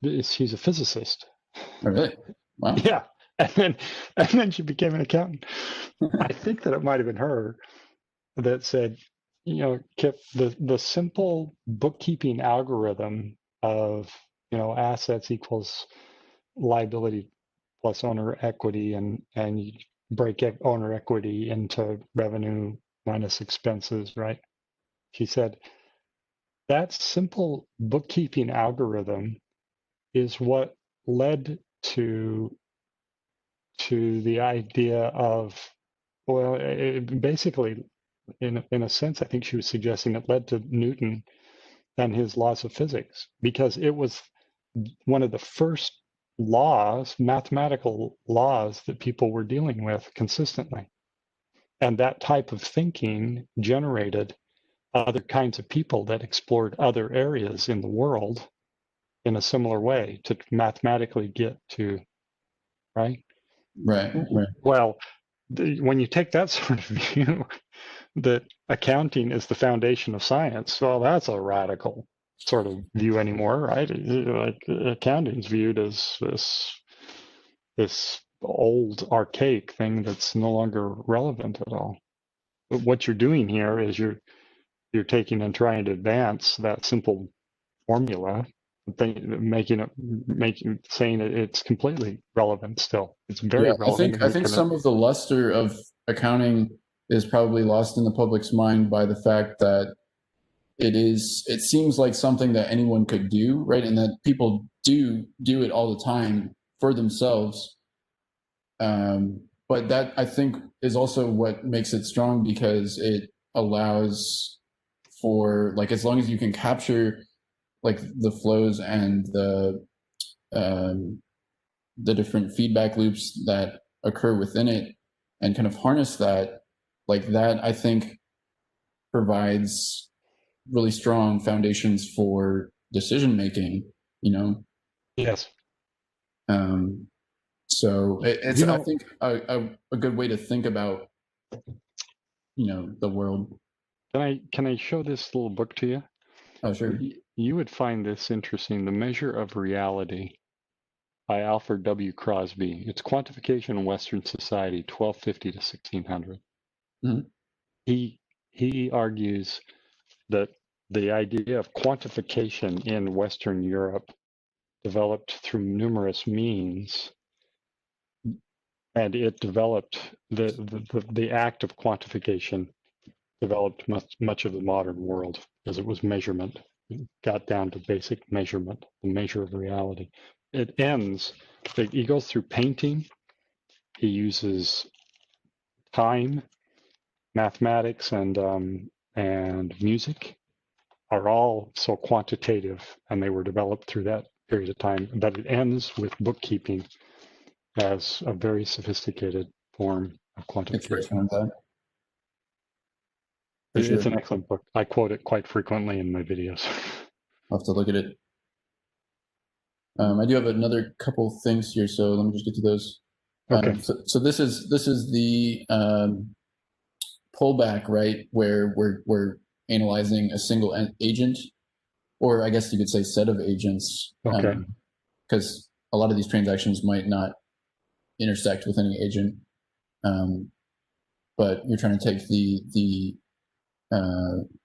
A: a physicist.
B: Oh, really? Wow.
A: Yeah, and then she became an accountant. I think that it might have been her that said, Kip, the simple bookkeeping algorithm of assets equals liability plus owner equity, and you break owner equity into revenue minus expenses, right? She said that simple bookkeeping algorithm is what led to the idea of, well, basically, in a sense, I think she was suggesting it led to Newton and his laws of physics, because it was one of the first laws, mathematical laws, that people were dealing with consistently. And that type of thinking generated other kinds of people that explored other areas in the world in a similar way to mathematically get to, right?
B: Right.
A: Well, when you take that sort of view, that accounting is the foundation of science, well, that's a radical sort of view anymore, right? Like accounting's viewed as this old archaic thing that's no longer relevant at all. But what you're doing here is you're taking and trying to advance that simple formula, saying it's completely relevant still. It's very relevant.
B: I think some of the luster of accounting is probably lost in the public's mind by the fact that it seems like something that anyone could do, right? And that people do it all the time for themselves. But that, I think, is also what makes it strong, because it allows for, like, as long as you can capture like the flows and the different feedback loops that occur within it, and kind of harness that, like that, I think provides really strong foundations for decision making, you know?
A: Yes.
B: So it's,
A: You
B: I
A: know,
B: think, a good way to think about, the world.
A: can I show this little book to you?
B: Oh, sure.
A: You would find this interesting. The Measure of Reality by Alfred W. Crosby. It's Quantification in Western Society, 1250 to 1600.
B: Mhm.
A: He argues that the idea of quantification in Western Europe developed through numerous means, and it developed the act of quantification developed much of the modern world, because it was measurement. It got down to basic measurement, the measure of reality. It ends, he goes through painting, he uses time, mathematics, and music are all so quantitative, and they were developed through that period of time. But it ends with bookkeeping as a very sophisticated form of
B: Expression
A: quantification.
B: of that, for
A: It's
B: sure.
A: an excellent book. I quote it quite frequently in my videos.
B: I'll have to look at it. I do have another couple things here, so let me just get to those.
A: Okay.
B: So this is the pullback, right, where we're analyzing a single agent, or I guess you could say set of agents,
A: Okay.
B: because a lot of these transactions might not intersect with any agent, but you're trying to take the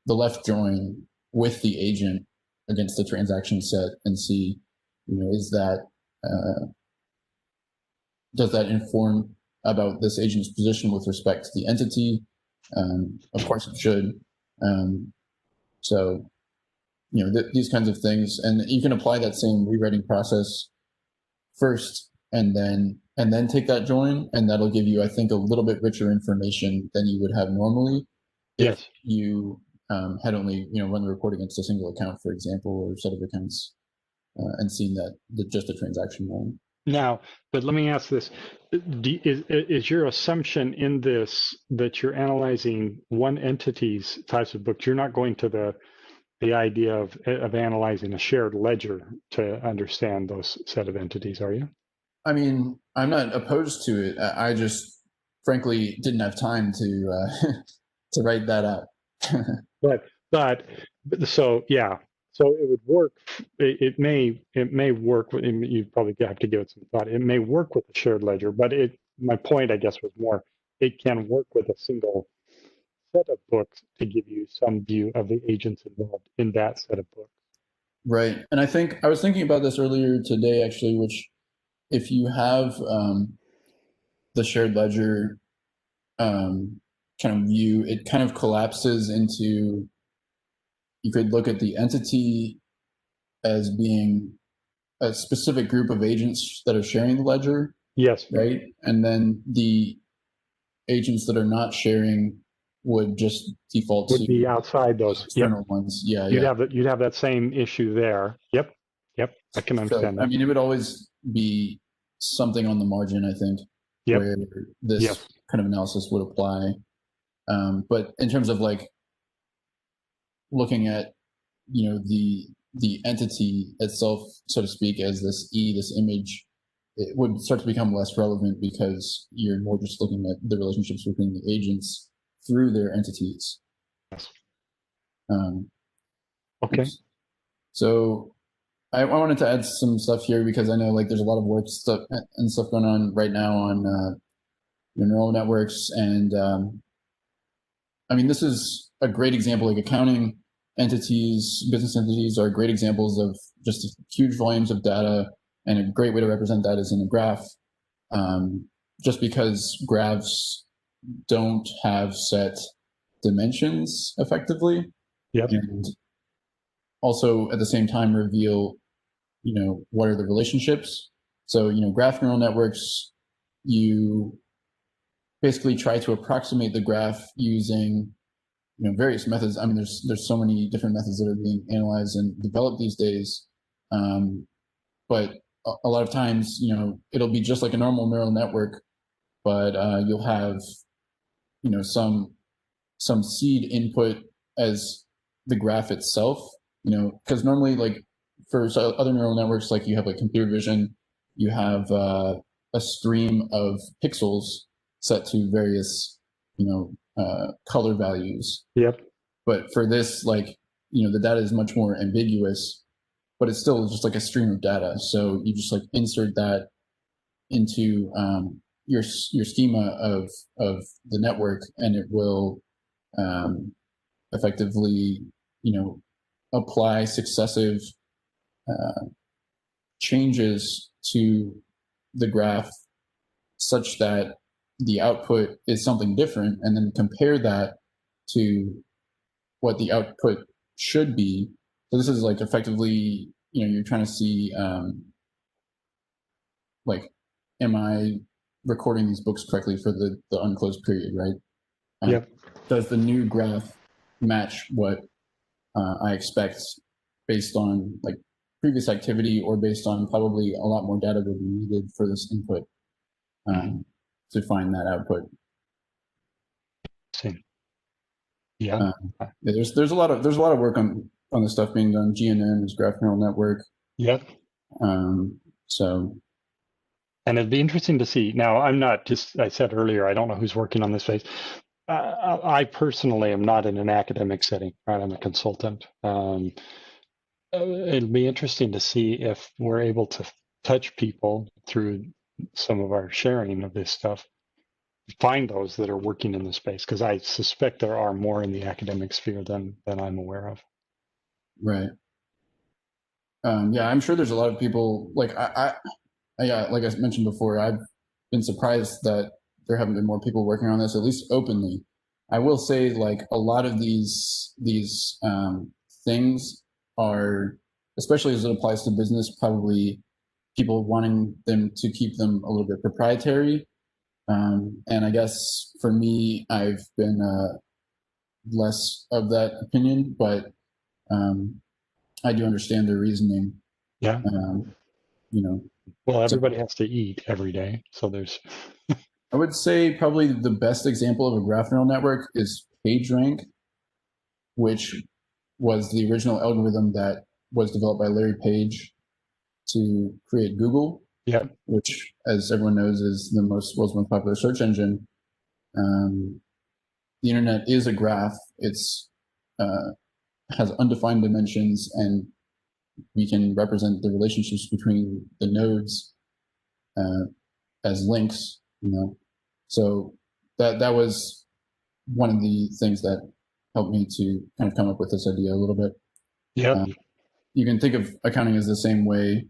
B: left join with the agent against the transaction set and see, is that does that inform about this agent's position with respect to the entity? Of course, it should. So, these kinds of things, and you can apply that same rewriting process first, and then take that join, and that'll give you, I think, a little bit richer information than you would have normally if
A: Yes.
B: you had only run the report against a single account, for example, or set of accounts, and seen that just a transaction line.
A: Now, but let me ask this: is your assumption in this that you're analyzing one entity's types of books? You're not going to the idea of analyzing a shared ledger to understand those set of entities, are you?
B: I mean, I'm not opposed to it. I just, frankly, didn't have time to to write that out.
A: But so yeah, so it would work. It may work. You probably have to give it some thought. It may work with a shared ledger, but my point, I guess, was more. It can work with a single set of books to give you some view of the agents involved in that set of books.
B: Right. And I think I was thinking about this earlier today, actually, which, if you have the shared ledger kind of view, it kind of collapses into, you could look at the entity as being a specific group of agents that are sharing the ledger.
A: Yes.
B: Right. And then the agents that are not sharing would just default
A: Would
B: to
A: be outside those.
B: external
A: Yep.
B: ones. Yeah.
A: You'd have that same issue there. Yep. Yep. I can
B: So,
A: understand
B: I
A: that.
B: mean, it would always be something on the margin, I think,
A: Yep.
B: where this
A: Yes.
B: kind of analysis would apply. But in terms of like looking at, the entity itself, so to speak, as this image, it would start to become less relevant, because you're more just looking at the relationships between the agents through their entities.
A: Yes. Okay.
B: Oops. So I wanted to add some stuff here, because I know, like, there's a lot of work stuff and stuff going on right now on neural networks, and I mean, this is a great example. Like, accounting entities, business entities are great examples of just huge volumes of data, and a great way to represent that is in a graph. Just because graphs don't have set dimensions effectively,
A: Yep.
B: and also at the same time reveal, what are the relationships. So, graph neural networks, you basically try to approximate the graph using, various methods. I mean, there's so many different methods that are being analyzed and developed these days. But a lot of times, it'll be just like a normal neural network, but you'll have, some seed input as the graph itself, because normally, like for other neural networks, like you have like computer vision, you have a stream of pixels set to various, color values.
A: Yep.
B: But for this, like, the data is much more ambiguous, but it's still just like a stream of data. So you just like insert that into your schema of the network, and it will effectively, apply successive changes to the graph such that the output is something different, and then compare that to what the output should be. So this is like effectively, you're trying to see, like, am I recording these books correctly for the unclosed period, right?
A: Yep.
B: Does the new graph match what I expect based on like previous activity, or based on probably a lot more data would be needed for this input to find that output?
A: Same. Yeah.
B: There's a lot of work on this stuff being done. GNN is graph neural network.
A: Yep.
B: So.
A: And it'd be interesting to see. Now, I'm not, just I said earlier, I don't know who's working on this phase. I personally am not in an academic setting, right? I'm a consultant. It'll be interesting to see if we're able to touch people through some of our sharing of this stuff, find those that are working in the space, because I suspect there are more in the academic sphere than I'm aware of.
B: Right. Yeah, I'm sure there's a lot of people, like yeah, like I mentioned before, I've been surprised that there haven't been more people working on this, at least openly. I will say, like, a lot of these things are, especially as it applies to business, probably people wanting them to keep them a little bit proprietary. And I guess for me, I've been less of that opinion, but I do understand their reasoning.
A: Yeah. Well, everybody has to eat every day, so there's.
B: I would say probably the best example of a graph neural network is PageRank, which was the original algorithm that was developed by Larry Page to create Google.
A: Yeah.
B: Which, as everyone knows, is the world's most popular search engine. The internet is a graph. It's has undefined dimensions, and we can represent the relationships between the nodes as links. So that was one of the things that helped me to kind of come up with this idea a little bit.
A: Yeah.
B: You can think of accounting as the same way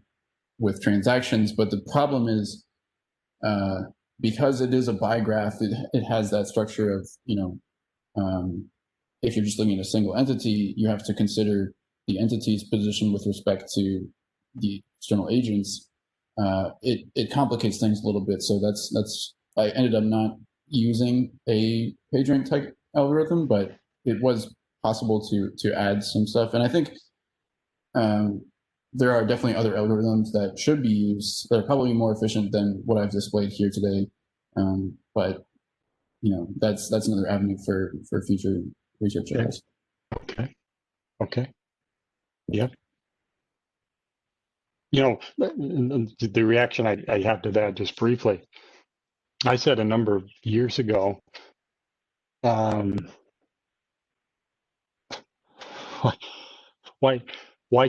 B: with transactions, but the problem is because it is a bar graph, it has that structure of, if you're just looking at a single entity, you have to consider the entity's position with respect to the external agents. It complicates things a little bit. So that's I ended up not using a PageRank type algorithm, but it was possible to add some stuff. And I think there are definitely other algorithms that should be used that are probably more efficient than what I've displayed here today. But that's another avenue for future research, I guess.
A: Okay. Yep. The reaction I have to that, just briefly, I said a number of years ago, why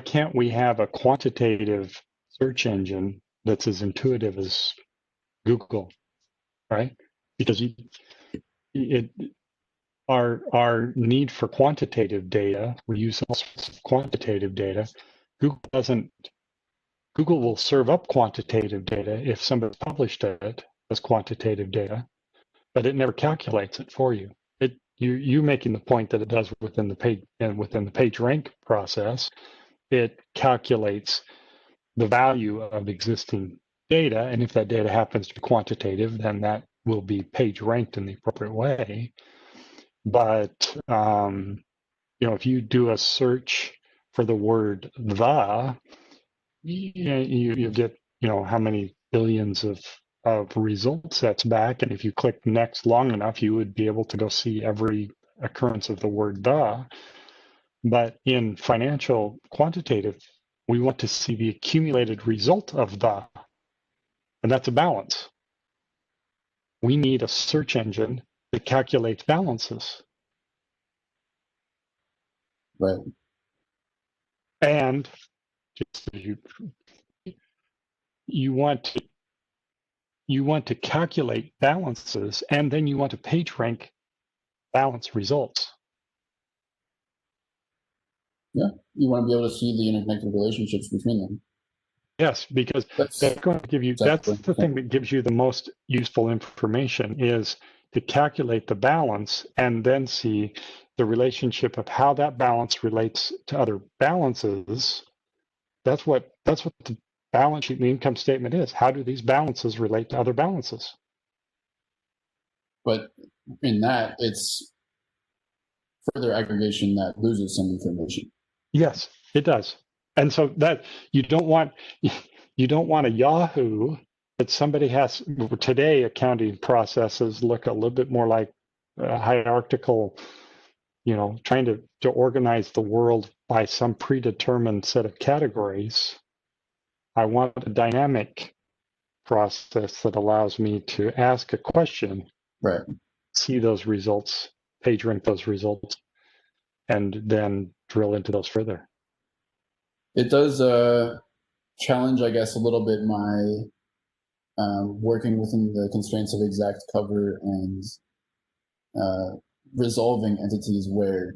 A: can't we have a quantitative search engine that's as intuitive as Google, right? Because our need for quantitative data, we use all sorts of quantitative data. Google will serve up quantitative data if somebody published it as quantitative data, but it never calculates it for you. you making the point that it does within the page and within the page rank process. It calculates the value of existing data, and if that data happens to be quantitative, then that will be page ranked in the appropriate way. But if you do a search for the word "the," you get how many billions of results that's back, and if you click next long enough, you would be able to go see every occurrence of the word "the." But in financial quantitative, we want to see the accumulated result of "the," and that's a balance. We need a search engine that calculates balances.
B: Right.
A: And you want to calculate balances, and then you want to page rank balance results.
B: Yeah, you want to be able to see the interconnected relationships between them.
A: Yes, because that's going to give you, that's the thing that gives you the most useful information, is to calculate the balance and then see the relationship of how that balance relates to other balances. That's what the balance sheet and the income statement is. How do these balances relate to other balances?
B: But in that, it's further aggregation that loses some information.
A: Yes, it does. And so that you don't want a Yahoo, but somebody has today. Accounting processes look a little bit more like hierarchical, trying to organize the world by some predetermined set of categories. I want a dynamic process that allows me to ask a question,
B: right,
A: see those results, page rank those results, and then drill into those further.
B: It does challenge, I guess, a little bit my working within the constraints of exact cover and resolving entities where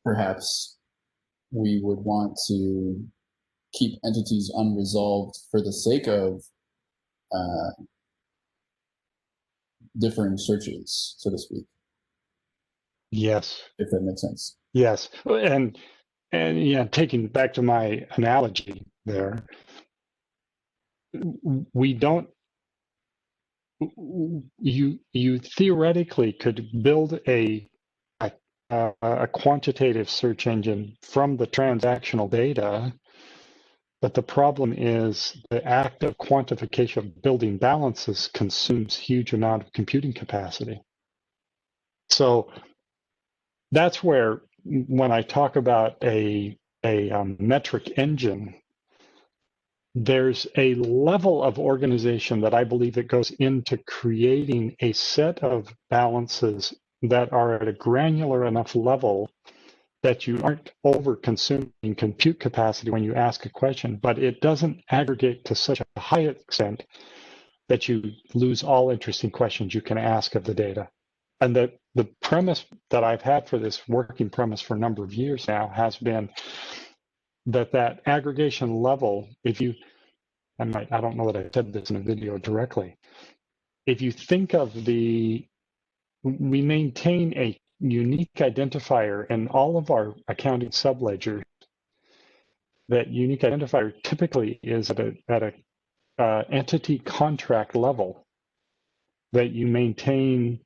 B: perhaps we would want to keep entities unresolved for the sake of differing searches, so to speak.
A: Yes.
B: If that makes sense.
A: Yes. And taking back to my analogy there, we don't, you theoretically could build a quantitative search engine from the transactional data, but the problem is the act of quantification, building balances, consumes huge amount of computing capacity. So that's where, when I talk about a metric engine, there's a level of organization that I believe that goes into creating a set of balances that are at a granular enough level that you aren't over consuming compute capacity when you ask a question, but it doesn't aggregate to such a high extent that you lose all interesting questions you can ask of the data. And the premise that I've had for this working premise for a number of years now has been that aggregation level, I don't know that I said this in a video directly. If you think of we maintain a unique identifier in all of our accounting subledgers. That unique identifier typically is at a entity contract level that you maintain,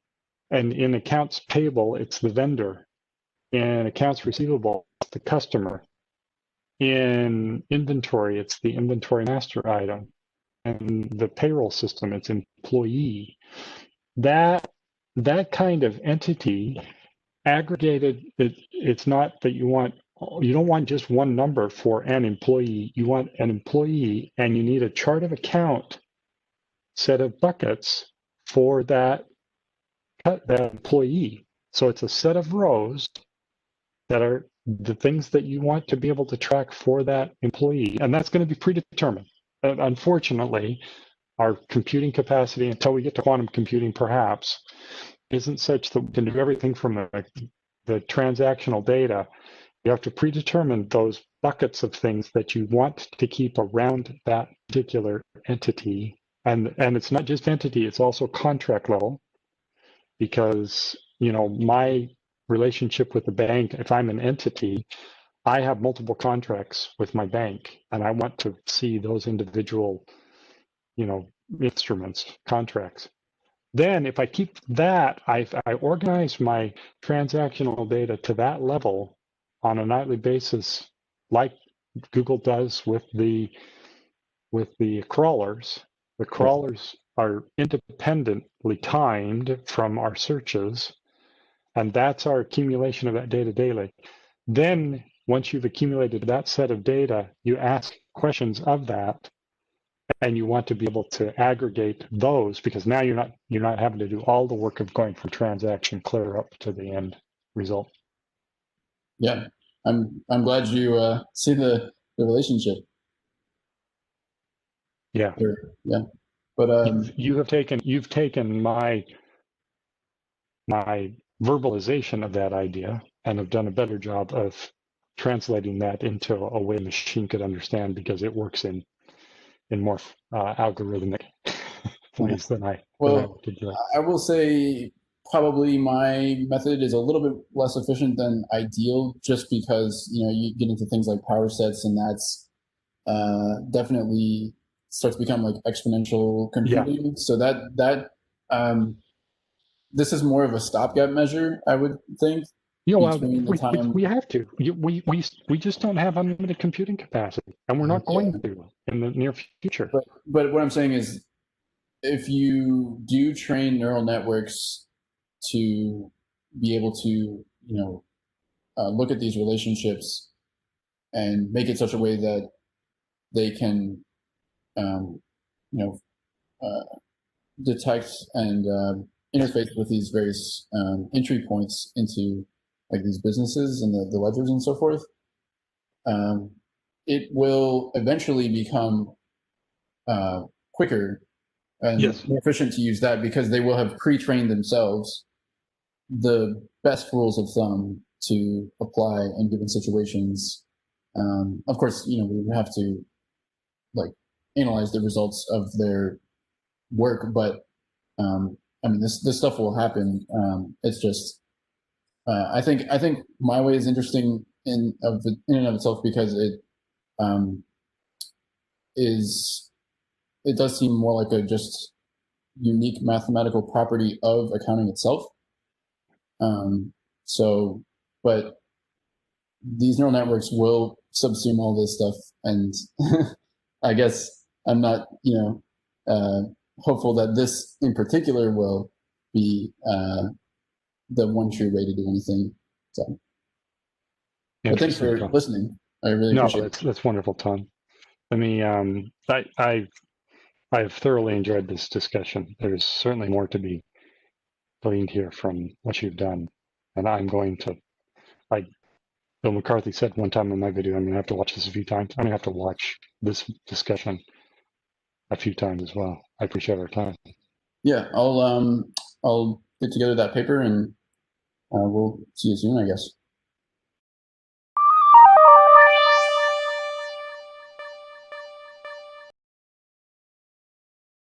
A: and in accounts payable, it's the vendor. In accounts receivable, it's the customer. In inventory, it's the inventory master item. And the payroll system, it's employee. That kind of entity aggregated, it's not that you don't want just one number for an employee. You want an employee, and you need a chart of account set of buckets for that employee. So it's a set of rows that are the things that you want to be able to track for that employee, and that's going to be predetermined. Unfortunately, our computing capacity, until we get to quantum computing perhaps, isn't such that we can do everything from the transactional data. You have to predetermine those buckets of things that you want to keep around that particular entity. And it's not just entity, it's also contract level, because my relationship with the bank, if I'm an entity, I have multiple contracts with my bank, and I want to see those individual, instruments, contracts. Then if I keep that, I organize my transactional data to that level on a nightly basis, like Google does with the crawlers. The crawlers are independently timed from our searches, and that's our accumulation of that data daily. Then once you've accumulated that set of data, you ask questions of that, and you want to be able to aggregate those, because now you're not having to do all the work of going from transaction clear up to the end result.
B: Yeah, I'm glad you see the relationship.
A: Yeah.
B: Sure. Yeah, but
A: you've taken my verbalization of that idea and have done a better job of translating that into a way a machine could understand, because it works in more algorithmic ways than I could do it.
B: I will say probably my method is a little bit less efficient than ideal, just because you get into things like power sets, and that's definitely starts to become like exponential computing. Yeah. So that this is more of a stopgap measure, I would think.
A: We have to. We just don't have unlimited computing capacity, and we're not going to in the near future.
B: But what I'm saying is, if you do train neural networks to be able to, look at these relationships and make it such a way that they can, detect and interface with these various entry points into like these businesses and the ledgers and so forth, it will eventually become quicker and more efficient to use that, because they will have pre-trained themselves the best rules of thumb to apply in given situations. Of course, we have to like analyze the results of their work, but I mean, this stuff will happen. It's just, I think my way is interesting in and of itself, because it does seem more like a just unique mathematical property of accounting itself. But these neural networks will subsume all this stuff, and I guess I'm not, hopeful that this in particular will be the one true way to do anything. So, but thanks for listening. I really appreciate it.
A: That's wonderful, Tom. Let me. I've thoroughly enjoyed this discussion. There's certainly more to be gleaned here from what you've done, and I'm going to. Bill McCarthy said one time in my video, I'm going to have to watch this a few times. I'm going to have to watch this discussion a few times as well. I appreciate our time.
B: Yeah, I'll get together that paper, and we'll see you soon, I guess.